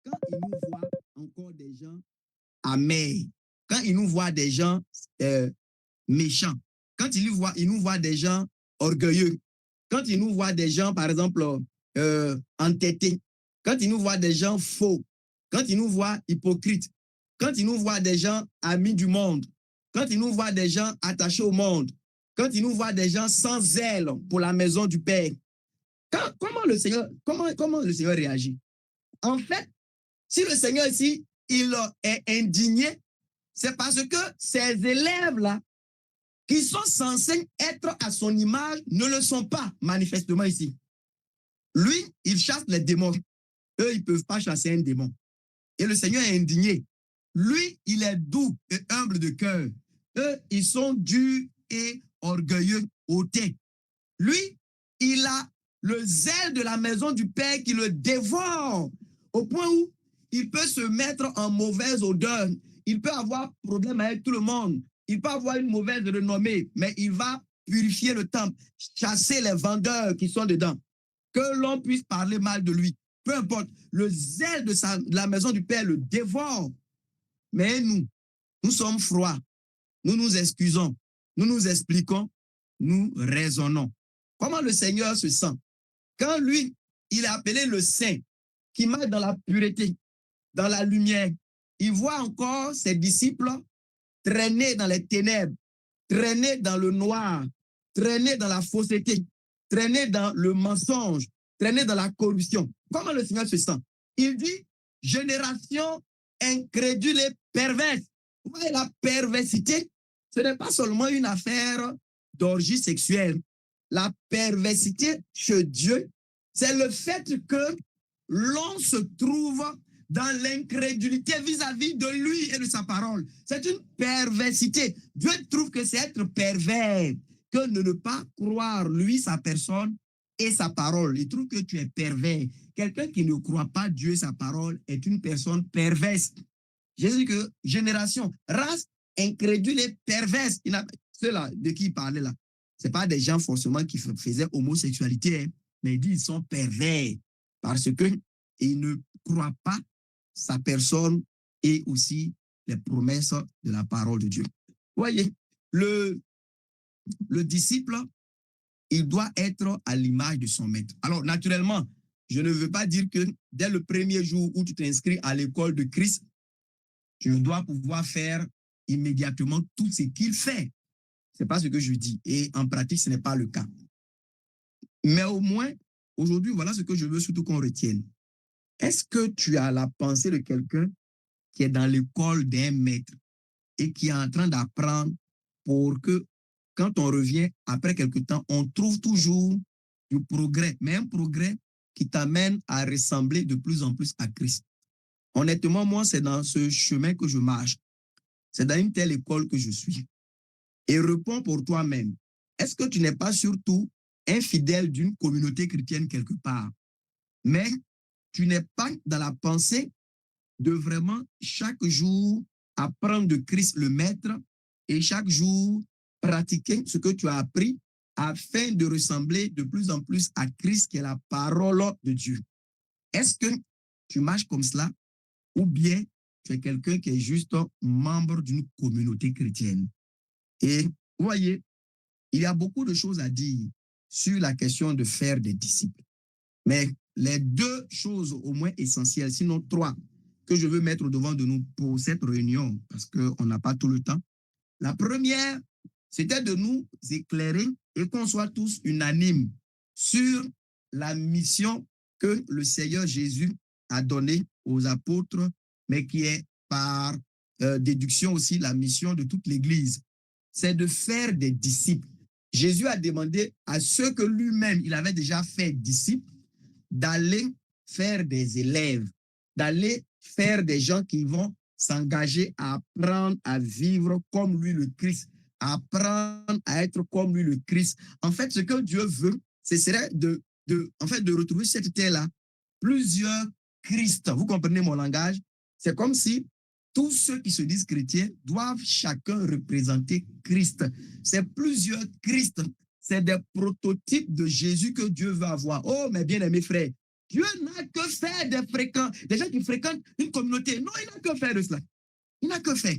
quand il nous voit encore des gens amers, quand il nous voit des gens méchants, quand il nous voit des gens orgueilleux, quand il nous voit des gens, par exemple, entêtés, quand il nous voit des gens faux, quand il nous voit hypocrites, quand il nous voit des gens amis du monde, quand il nous voit des gens attachés au monde, quand il nous voit des gens sans zèle pour la maison du Père, comment le Seigneur réagit? En fait, si le Seigneur ici, il est indigné, c'est parce que ces élèves-là, qui sont censés être à son image, ne le sont pas, manifestement ici. Lui, il chasse les démons. Eux, ils ne peuvent pas chasser un démon. Et le Seigneur est indigné. Lui, il est doux et humble de cœur. Eux, ils sont durs et orgueilleux, hautains. Lui, il a le zèle de la maison du Père qui le dévore au point où il peut se mettre en mauvaise odeur. Il peut avoir problème avec tout le monde. Il peut avoir une mauvaise renommée, mais il va purifier le temple, chasser les vendeurs qui sont dedans. Que l'on puisse parler mal de lui. Peu importe, le zèle de la maison du Père le dévore. Mais nous sommes froids. Nous nous excusons. Nous nous expliquons. Nous raisonnons. Comment le Seigneur se sent? Quand lui, il est appelé le Saint, qui marche dans la pureté, dans la lumière, il voit encore ses disciples traîner dans les ténèbres, traîner dans le noir, traîner dans la fausseté, traîner dans le mensonge, traîner dans la corruption. Comment le Seigneur se sent? Il dit, génération incrédule et perverse. Vous voyez, la perversité, ce n'est pas seulement une affaire d'orgie sexuelle. La perversité chez Dieu, c'est le fait que l'on se trouve dans l'incrédulité vis-à-vis de lui et de sa parole. C'est une perversité. Dieu trouve que c'est être pervers que de ne pas croire lui, sa personne et sa parole. Il trouve que tu es pervers. Quelqu'un qui ne croit pas Dieu et sa parole est une personne perverse. Jésus dit que génération, race incrédule et perverse. Ceux-là de qui il parlait là, ce n'est pas des gens forcément qui faisaient homosexualité, hein, mais il dit ils sont pervers parce qu'ils ne croient pas sa personne et aussi les promesses de la parole de Dieu. Voyez, le disciple, il doit être à l'image de son maître. Alors, naturellement, je ne veux pas dire que dès le premier jour où tu t'inscris à l'école de Christ, tu dois pouvoir faire immédiatement tout ce qu'il fait. Ce n'est pas ce que je dis. Et en pratique, ce n'est pas le cas. Mais au moins, aujourd'hui, voilà ce que je veux surtout qu'on retienne. Est-ce que tu as la pensée de quelqu'un qui est dans l'école d'un maître et qui est en train d'apprendre pour que, quand on revient après quelque temps, on trouve toujours du progrès, mais un progrès qui t'amène à ressembler de plus en plus à Christ. Honnêtement, moi, c'est dans ce chemin que je marche. C'est dans une telle école que je suis. Et réponds pour toi-même. Est-ce que tu n'es pas surtout infidèle d'une communauté chrétienne quelque part, mais tu n'es pas dans la pensée de vraiment chaque jour apprendre de Christ le Maître et chaque jour pratiquer ce que tu as appris afin de ressembler de plus en plus à Christ qui est la parole de Dieu. Est-ce que tu marches comme cela ou bien tu es quelqu'un qui est juste membre d'une communauté chrétienne? Et vous voyez, il y a beaucoup de choses à dire sur la question de faire des disciples. Mais les deux choses au moins essentielles, sinon trois, que je veux mettre devant de nous pour cette réunion, parce qu'on n'a pas tout le temps. La première, c'était de nous éclairer et qu'on soit tous unanimes sur la mission que le Seigneur Jésus a donnée aux apôtres, mais qui est par déduction aussi la mission de toute l'Église. C'est de faire des disciples. Jésus a demandé à ceux que lui-même, il avait déjà fait disciples, d'aller faire des élèves, d'aller faire des gens qui vont s'engager à apprendre à vivre comme lui le Christ, à apprendre à être comme lui le Christ. En fait, ce que Dieu veut, ce serait de retrouver cette terre-là, plusieurs Christ. Vous comprenez mon langage? C'est comme si tous ceux qui se disent chrétiens doivent chacun représenter Christ. C'est plusieurs Christ. C'est des prototypes de Jésus que Dieu veut avoir. Oh, mes bien-aimés frères, Dieu n'a que faire des gens qui fréquentent une communauté. Non, il n'a que faire de cela. Il n'a que faire.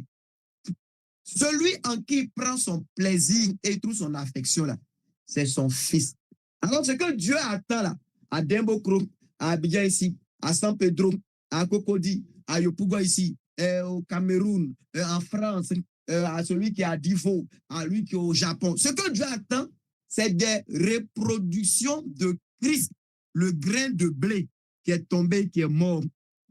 Celui en qui il prend son plaisir et trouve son affection, là, c'est son fils. Alors, ce que Dieu attend là, à Dembokro, à Abidjan ici, à San Pedro, à Cocody, à Yopougon ici, au Cameroun, en France, à celui qui est à Divo, à lui qui est au Japon. Ce que Dieu attend, c'est des reproductions de Christ, le grain de blé qui est tombé, qui est mort.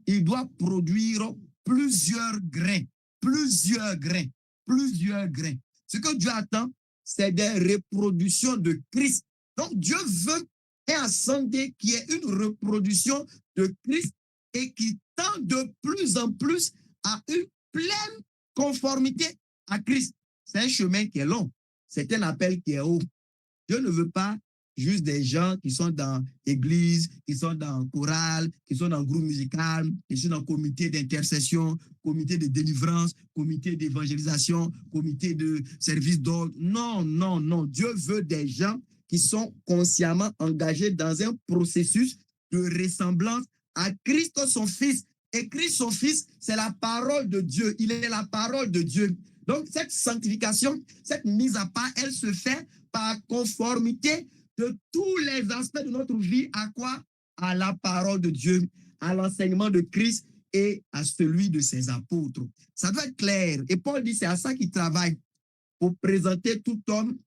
Il doit produire plusieurs grains, plusieurs grains, plusieurs grains. Ce que Dieu attend, c'est des reproductions de Christ. Donc, Dieu veut un ascendé qui est une reproduction de Christ et qui tend de plus en plus à une pleine conformité à Christ. C'est un chemin qui est long. C'est un appel qui est haut. Dieu ne veut pas juste des gens qui sont dans l'église, qui sont dans chorale, qui sont dans groupe musical, qui sont dans comité d'intercession, comité de délivrance, comité d'évangélisation, comité de service d'ordre. Non, non, non. Dieu veut des gens qui sont consciemment engagés dans un processus de ressemblance à Christ son Fils. Et Christ son Fils, c'est la parole de Dieu. Il est la parole de Dieu. Donc, cette sanctification, cette mise à part, elle se fait par conformité de tous les aspects de notre vie. À quoi? À la parole de Dieu, à l'enseignement de Christ et à celui de ses apôtres. Ça doit être clair. Et Paul dit, c'est à ça qu'il travaille, pour présenter tout homme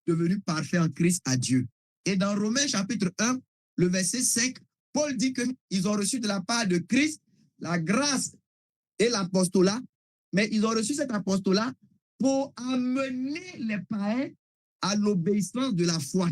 devenu parfait en Christ à Dieu. Et dans Romains chapitre 1, le verset 5, Paul dit qu'ils ont reçu de la part de Christ la grâce et l'apostolat, mais ils ont reçu cet apostolat pour amener les païens à l'obéissance de la foi.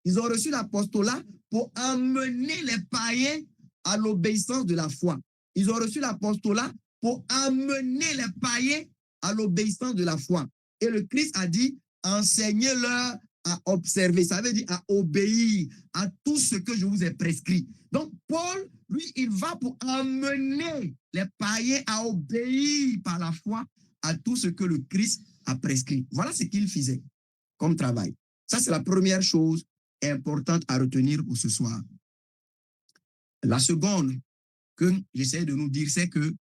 Ils ont reçu l'apostolat pour amener les païens à l'obéissance de la foi. Ils ont reçu l'apostolat pour amener les païens à l'obéissance de la foi. Et le Christ a dit, enseignez-leur à observer, ça veut dire à obéir à tout ce que je vous ai prescrit. Donc, Paul, lui, il va pour amener les païens à obéir par la foi à tout ce que le Christ a prescrit. Voilà ce qu'il faisait comme travail. Ça, c'est la première chose importante à retenir pour ce soir. La seconde que j'essaie de nous dire, c'est que,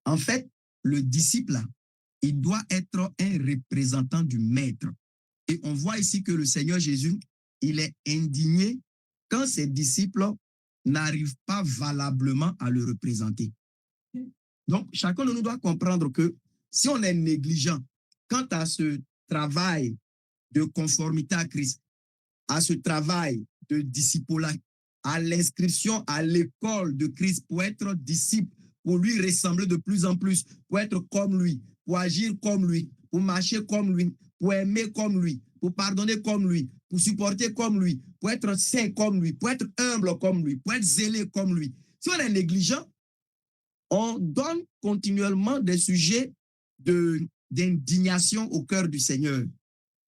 en fait, le disciple, il doit être un représentant du maître. Et on voit ici que le Seigneur Jésus, il est indigné quand ses disciples n'arrivent pas valablement à le représenter. Donc, chacun de nous doit comprendre que si on est négligent quant à ce travail de conformité à Christ, à ce travail de discipulat, à l'inscription à l'école de Christ pour être disciple, pour lui ressembler de plus en plus, pour être comme lui, pour agir comme lui, pour marcher comme lui, pour aimer comme lui, pour pardonner comme lui, pour supporter comme lui, pour être saint comme lui, pour être humble comme lui, pour être zélé comme lui. Si on est négligent, on donne continuellement des sujets d'indignation au cœur du Seigneur,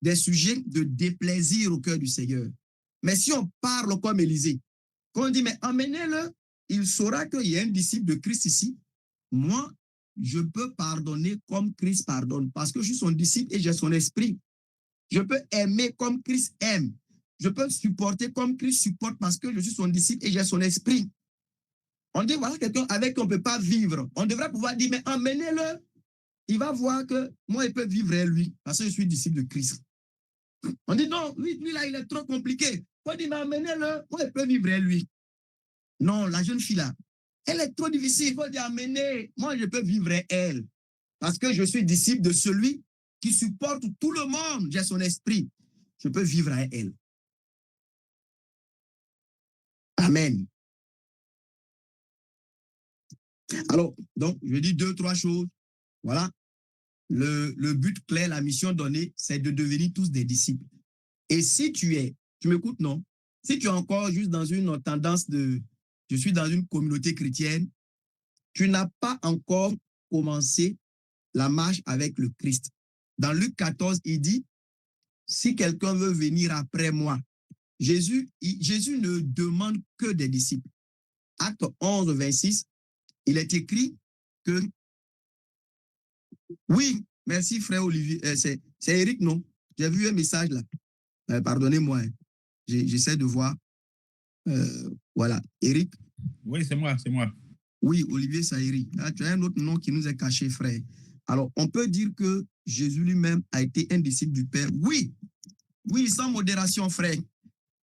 des sujets de déplaisir au cœur du Seigneur. Mais si on parle comme Élisée, quand on dit, mais emmenez-le, il saura qu'il y a un disciple de Christ ici. Moi, je peux pardonner comme Christ pardonne, parce que je suis son disciple et j'ai son esprit. Je peux aimer comme Christ aime. Je peux supporter comme Christ supporte, parce que je suis son disciple et j'ai son esprit. On dit, voilà quelqu'un avec qui on ne peut pas vivre. On devrait pouvoir dire, mais emmenez-le. Il va voir que moi, il peut vivre lui, parce que je suis disciple de Christ. On dit, non, lui là, il est trop compliqué. On dit, mais emmenez-le, moi, il peut vivre lui. Non, la jeune fille là, elle est trop difficile. Il faut dire, amener, moi, je peux vivre elle. Parce que je suis disciple de celui qui supporte tout le monde. J'ai son esprit. Je peux vivre à elle. Amen. Alors, donc, je dis 2, 3 choses. Voilà. Le but clair, la mission donnée, c'est de devenir tous des disciples. Et si tu m'écoutes, non? Si tu es encore juste dans une tendance de, je suis dans une communauté chrétienne, tu n'as pas encore commencé la marche avec le Christ. Dans Luc 14, il dit, si quelqu'un veut venir après moi, Jésus ne demande que des disciples. Acte 11, 26, il est écrit que, oui, merci frère Olivier, c'est Eric, non? J'ai vu un message là. Pardonnez-moi, hein. J'essaie de voir. Voilà, Eric. Oui, c'est moi. Oui, Olivier Saïri. Là, tu as un autre nom qui nous est caché, frère. Alors, on peut dire que Jésus lui-même a été un disciple du Père. Oui, sans modération, frère.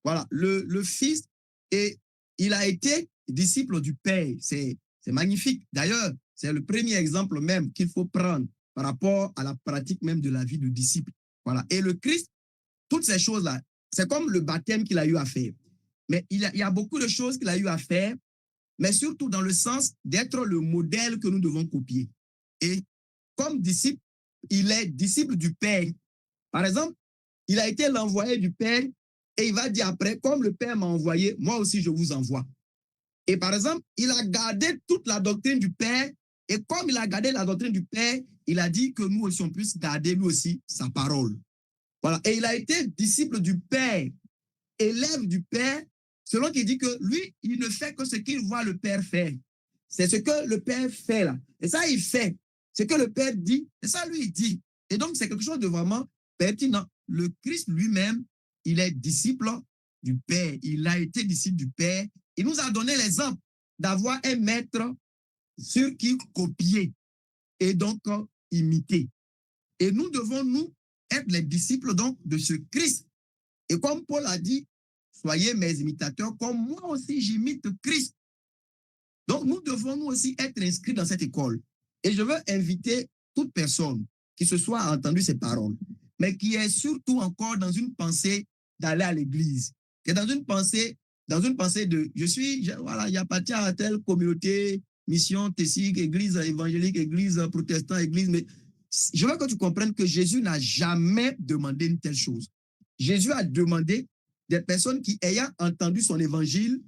Voilà, le Fils, et il a été disciple du Père. C'est magnifique. D'ailleurs, c'est le premier exemple même qu'il faut prendre par rapport à la pratique même de la vie de disciple. Voilà. Et le Christ, toutes ces choses-là, c'est comme le baptême qu'il a eu à faire. Mais il y a beaucoup de choses qu'il a eu à faire, mais surtout dans le sens d'être le modèle que nous devons copier. Et comme disciple, il est disciple du Père. Par exemple, il a été l'envoyé du Père et il va dire après, comme le Père m'a envoyé, moi aussi je vous envoie. Et par exemple, il a gardé toute la doctrine du Père et comme il a gardé la doctrine du Père, il a dit que nous aussi on puisse garder lui aussi sa parole. Voilà. Et il a été disciple du Père, élève du Père, selon qu'il dit que lui, il ne fait que ce qu'il voit le Père faire. C'est ce que le Père fait là. Et ça, il fait. Ce que le Père dit, et ça, lui, il dit. Et donc, c'est quelque chose de vraiment pertinent. Le Christ lui-même, il est disciple du Père. Il a été disciple du Père. Il nous a donné l'exemple d'avoir un maître sur qui copier et donc imiter. Et nous devons, nous, être les disciples donc de ce Christ. Et comme Paul a dit, soyez mes imitateurs, comme moi aussi j'imite Christ. Donc nous devons nous aussi être inscrits dans cette école. Et je veux inviter toute personne qui se soit entendu ces paroles, mais qui est surtout encore dans une pensée d'aller à l'église, qui est dans une pensée de, voilà, j'appartiens à telle communauté, mission tessique, église évangélique, église protestante, église. Mais je veux que tu comprennes que Jésus n'a jamais demandé une telle chose. Jésus a demandé des personnes qui, ayant entendu son évangile,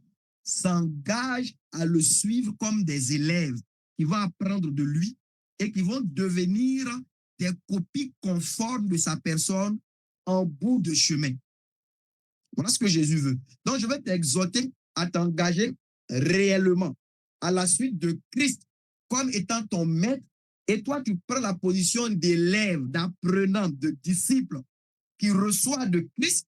s'engagent à le suivre comme des élèves qui vont apprendre de lui et qui vont devenir des copies conformes de sa personne en bout de chemin. Voilà ce que Jésus veut. Donc, je vais t'exhorter à t'engager réellement à la suite de Christ comme étant ton maître, et toi, tu prends la position d'élève, d'apprenant, de disciple qui reçoit de Christ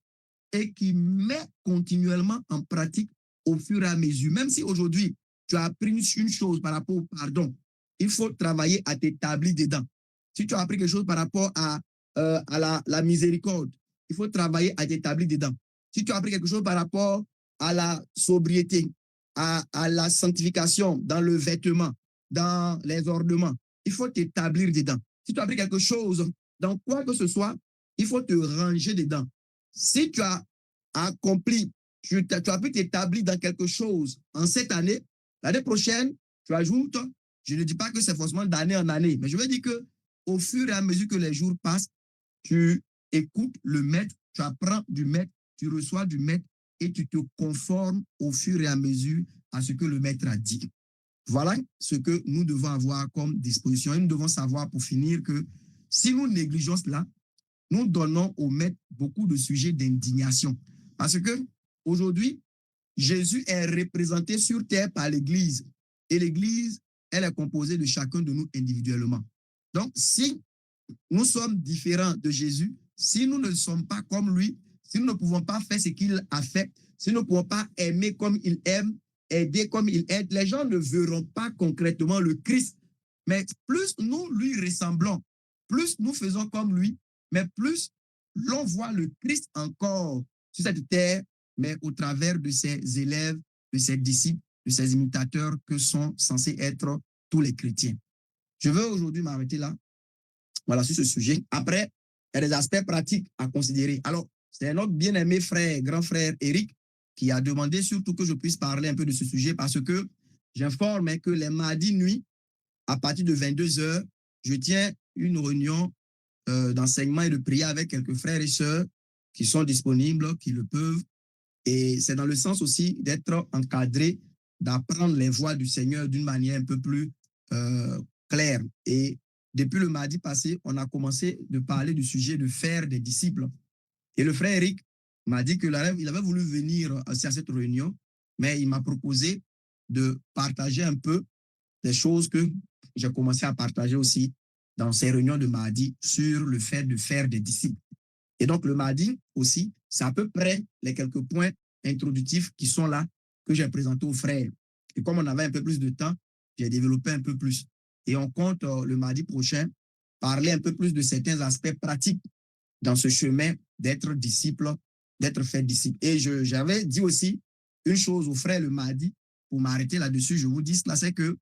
et qui met continuellement en pratique au fur et à mesure. Même si aujourd'hui, tu as appris une chose par rapport au pardon, il faut travailler à t'établir dedans. Si tu as appris quelque chose par rapport à la miséricorde, il faut travailler à t'établir dedans. Si tu as appris quelque chose par rapport à la sobriété, à la sanctification dans le vêtement, dans les ornements, il faut t'établir dedans. Si tu as appris quelque chose dans quoi que ce soit, il faut te ranger dedans. Si tu as accompli, tu as pu t'établir dans quelque chose en cette année, l'année prochaine, tu ajoutes, je ne dis pas que c'est forcément d'année en année, mais je veux dire que au fur et à mesure que les jours passent, tu écoutes le maître, tu apprends du maître, tu reçois du maître et tu te conformes au fur et à mesure à ce que le maître a dit. Voilà ce que nous devons avoir comme disposition. Et nous devons savoir pour finir que si nous négligeons cela, nous donnons au maître beaucoup de sujets d'indignation. Parce que aujourd'hui, Jésus est représenté sur terre par l'Église. Et l'Église, elle est composée de chacun de nous individuellement. Donc, si nous sommes différents de Jésus, si nous ne sommes pas comme lui, si nous ne pouvons pas faire ce qu'il a fait, si nous ne pouvons pas aimer comme il aime, aider comme il aide, les gens ne verront pas concrètement le Christ. Mais plus nous lui ressemblons, plus nous faisons comme lui, mais plus l'on voit le Christ encore sur cette terre, mais au travers de ses élèves, de ses disciples, de ses imitateurs que sont censés être tous les chrétiens. Je veux aujourd'hui m'arrêter là. Voilà, sur ce sujet. Après, il y a des aspects pratiques à considérer. Alors, c'est notre bien-aimé frère, grand frère Eric, qui a demandé surtout que je puisse parler un peu de ce sujet parce que j'informe que les mardis nuits, à partir de 22h, je tiens une réunion d'enseignement et de prière avec quelques frères et sœurs qui sont disponibles, qui le peuvent. Et c'est dans le sens aussi d'être encadré, d'apprendre les voies du Seigneur d'une manière un peu plus claire. Et depuis le mardi passé, on a commencé de parler du sujet de faire des disciples. Et le frère Eric m'a dit qu'il avait voulu venir aussi à cette réunion, mais il m'a proposé de partager un peu des choses que j'ai commencé à partager aussi dans ces réunions de mardi sur le fait de faire des disciples. Et donc, le mardi aussi, c'est à peu près les quelques points introductifs qui sont là que j'ai présentés aux frères. Et comme on avait un peu plus de temps, j'ai développé un peu plus. Et on compte le mardi prochain parler un peu plus de certains aspects pratiques dans ce chemin d'être disciple, d'être fait disciple. Et j'avais dit aussi une chose aux frères le mardi, pour m'arrêter là-dessus, je vous dis cela, c'est que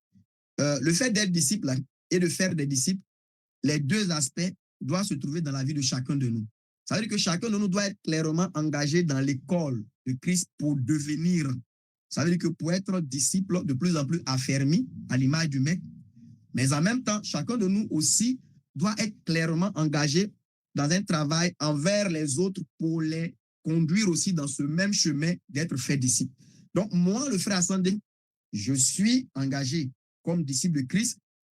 le fait d'être disciple et de faire des disciples, les deux aspects doivent se trouver dans la vie de chacun de nous. Ça veut dire que chacun de nous doit être clairement engagé dans l'école de Christ pour devenir. Ça veut dire que pour être disciple de plus en plus affermi à l'image du maître, mais en même temps, chacun de nous aussi doit être clairement engagé dans un travail envers les autres pour les conduire aussi dans ce même chemin d'être fait disciple. Donc, moi, le frère Ascendé, je suis engagé comme disciple de Christ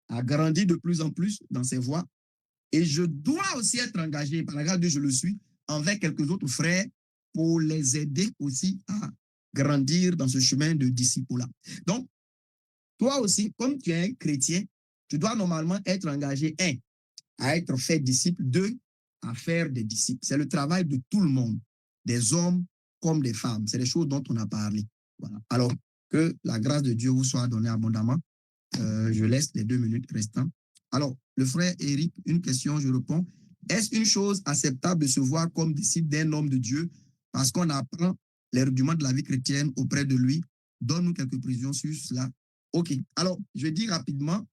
à grandir de plus en plus dans ses voies. Et je dois aussi être engagé, par la grâce de Dieu, je le suis, envers quelques autres frères pour les aider aussi à grandir dans ce chemin de disciple-là. Donc, toi aussi, comme tu es un chrétien, tu dois normalement être engagé, un, à être fait disciple, deux, à faire des disciples. C'est le travail de tout le monde, des hommes comme des femmes. C'est les choses dont on a parlé. Voilà. Alors, que la grâce de Dieu vous soit donnée abondamment. Je laisse les 2 minutes restantes. Alors, le frère Eric, une question, je réponds. Est-ce une chose acceptable de se voir comme disciple d'un homme de Dieu parce qu'on apprend les rudiments de la vie chrétienne auprès de lui? Donne-nous quelques précisions sur cela. OK. Alors, je dis rapidement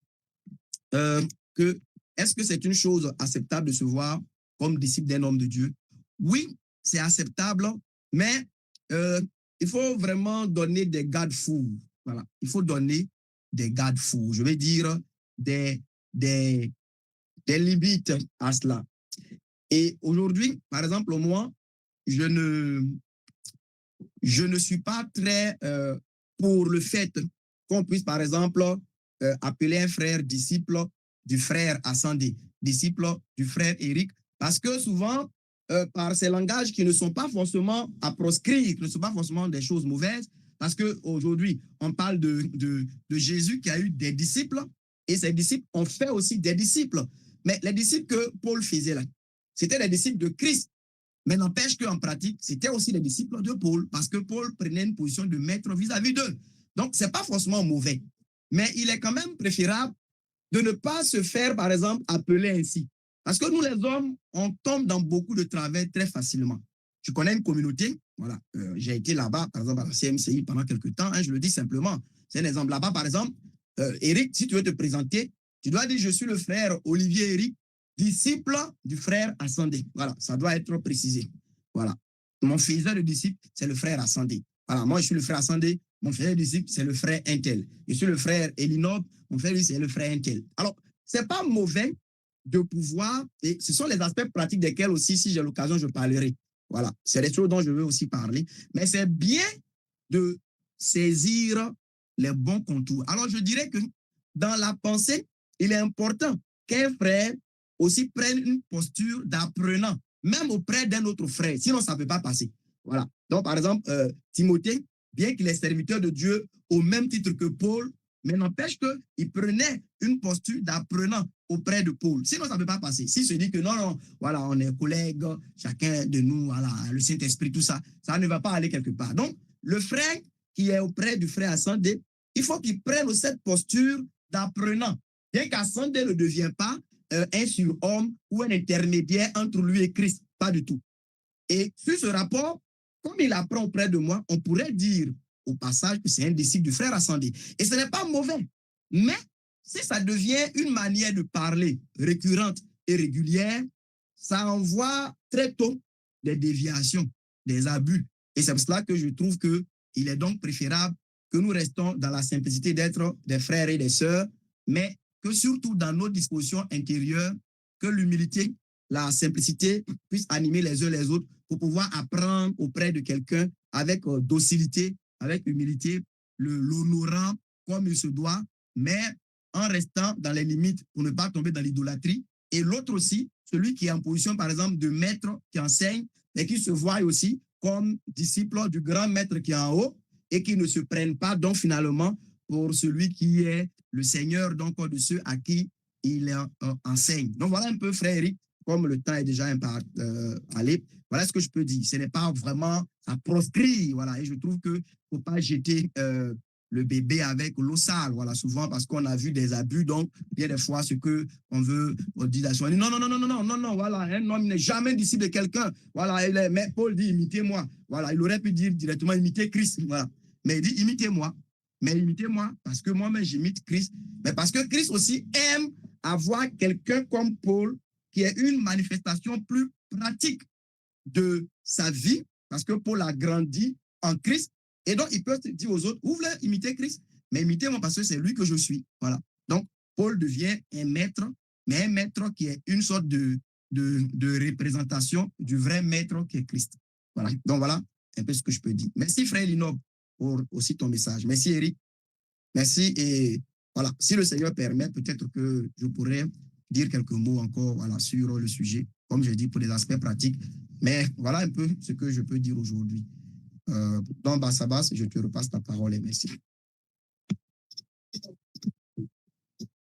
que est-ce que c'est une chose acceptable de se voir comme disciple d'un homme de Dieu? Oui, c'est acceptable, mais il faut vraiment donner des garde-fous. Voilà. Il faut donner des garde-fous, je vais dire des, des, des limites à cela. Et aujourd'hui, par exemple, moi, je ne suis pas très pour le fait qu'on puisse, par exemple, appeler un frère disciple du frère Ascendé, disciple du frère Éric, parce que souvent, par ces langages qui ne sont pas forcément à proscrire, qui ne sont pas forcément des choses mauvaises, parce qu'aujourd'hui, on parle de Jésus qui a eu des disciples, et ces disciples ont fait aussi des disciples. Mais les disciples que Paul faisait là, c'était les disciples de Christ. Mais n'empêche qu'en pratique, c'était aussi les disciples de Paul, parce que Paul prenait une position de maître vis-à-vis d'eux. Donc, ce n'est pas forcément mauvais. Mais il est quand même préférable de ne pas se faire, par exemple, appeler ainsi. Parce que nous, les hommes, on tombe dans beaucoup de travers très facilement. Je connais une communauté, voilà, j'ai été là-bas, par exemple, à la CMCI pendant quelques temps, hein, je le dis simplement. C'est un exemple là-bas, par exemple. Éric, si tu veux te présenter, tu dois dire, je suis le frère Olivier Éric, disciple du frère Ascendé. Voilà, ça doit être précisé. Voilà. Mon faiseur de disciple, c'est le frère Ascendé. Voilà, moi, je suis le frère Ascendé. Mon frère de disciple, c'est le frère Intel. Je suis le frère Elinob. Mon frère, lui, c'est le frère Intel. Alors, ce n'est pas mauvais de pouvoir, et ce sont les aspects pratiques desquels aussi, si j'ai l'occasion, je parlerai. Voilà, c'est des choses dont je veux aussi parler. Mais c'est bien de saisir les bons contours. Alors, je dirais que dans la pensée, il est important qu'un frère aussi prenne une posture d'apprenant, même auprès d'un autre frère, sinon ça ne peut pas passer. Voilà. Donc, par exemple, Timothée, bien qu'il est serviteur de Dieu au même titre que Paul, mais n'empêche qu'il prenait une posture d'apprenant auprès de Paul. Sinon, ça ne peut pas passer. S'il se dit que non, non, voilà, on est collègues, chacun de nous, voilà, le Saint-Esprit, tout ça, ça ne va pas aller quelque part. Donc, le frère qui est auprès du frère Ascendé, il faut qu'il prenne cette posture d'apprenant. Bien qu'Ascendé ne devienne pas un surhomme ou un intermédiaire entre lui et Christ. Pas du tout. Et sur ce rapport, comme il apprend auprès de moi, on pourrait dire au passage que c'est un disciple du frère Ascendé. Et ce n'est pas mauvais. Mais si ça devient une manière de parler récurrente et régulière, ça envoie très tôt des déviations, des abus. Et c'est pour cela que je trouve qu'il est donc préférable que nous restons dans la simplicité d'être des frères et des sœurs, mais que surtout dans nos dispositions intérieures, que l'humilité, la simplicité puissent animer les uns les autres pour pouvoir apprendre auprès de quelqu'un avec docilité, avec humilité, l'honorant comme il se doit, mais en restant dans les limites pour ne pas tomber dans l'idolâtrie. Et l'autre aussi, celui qui est en position, par exemple, de maître qui enseigne et qui se voit aussi comme disciple du grand maître qui est en haut et qui ne se prenne pas donc finalement pour celui qui est le Seigneur donc de ceux à qui il enseigne. Donc voilà un peu, frère Éric, comme le temps est déjà allé, voilà ce que je peux dire. Ce n'est pas vraiment, ça proscrit, voilà, et je trouve qu'il ne faut pas jeter le bébé avec l'eau sale, voilà, souvent parce qu'on a vu des abus, donc bien des fois ce qu'on veut dire à soi, non, non, non, non, non, non, non, non, voilà, un homme n'est jamais disciple de quelqu'un, voilà, mais Paul dit imitez-moi, voilà, il aurait pu dire directement imitez Christ, voilà, mais il dit imitez-moi. Mais imitez-moi, parce que moi-même, j'imite Christ. Mais parce que Christ aussi aime avoir quelqu'un comme Paul qui est une manifestation plus pratique de sa vie, parce que Paul a grandi en Christ. Et donc, il peut dire aux autres, vous voulez imiter Christ, mais imitez-moi parce que c'est lui que je suis. Voilà. Donc, Paul devient un maître, mais un maître qui est une sorte de représentation du vrai maître qui est Christ. Voilà. Donc, voilà un peu ce que je peux dire. Merci, frère Linob, pour aussi ton message. Merci, Eric. Merci. Et voilà, si le Seigneur permet, peut-être que je pourrais dire quelques mots encore voilà, sur le sujet, comme j'ai dit, pour des aspects pratiques. Mais voilà un peu ce que je peux dire aujourd'hui. Donc, Bassabas, je te repasse ta parole et merci.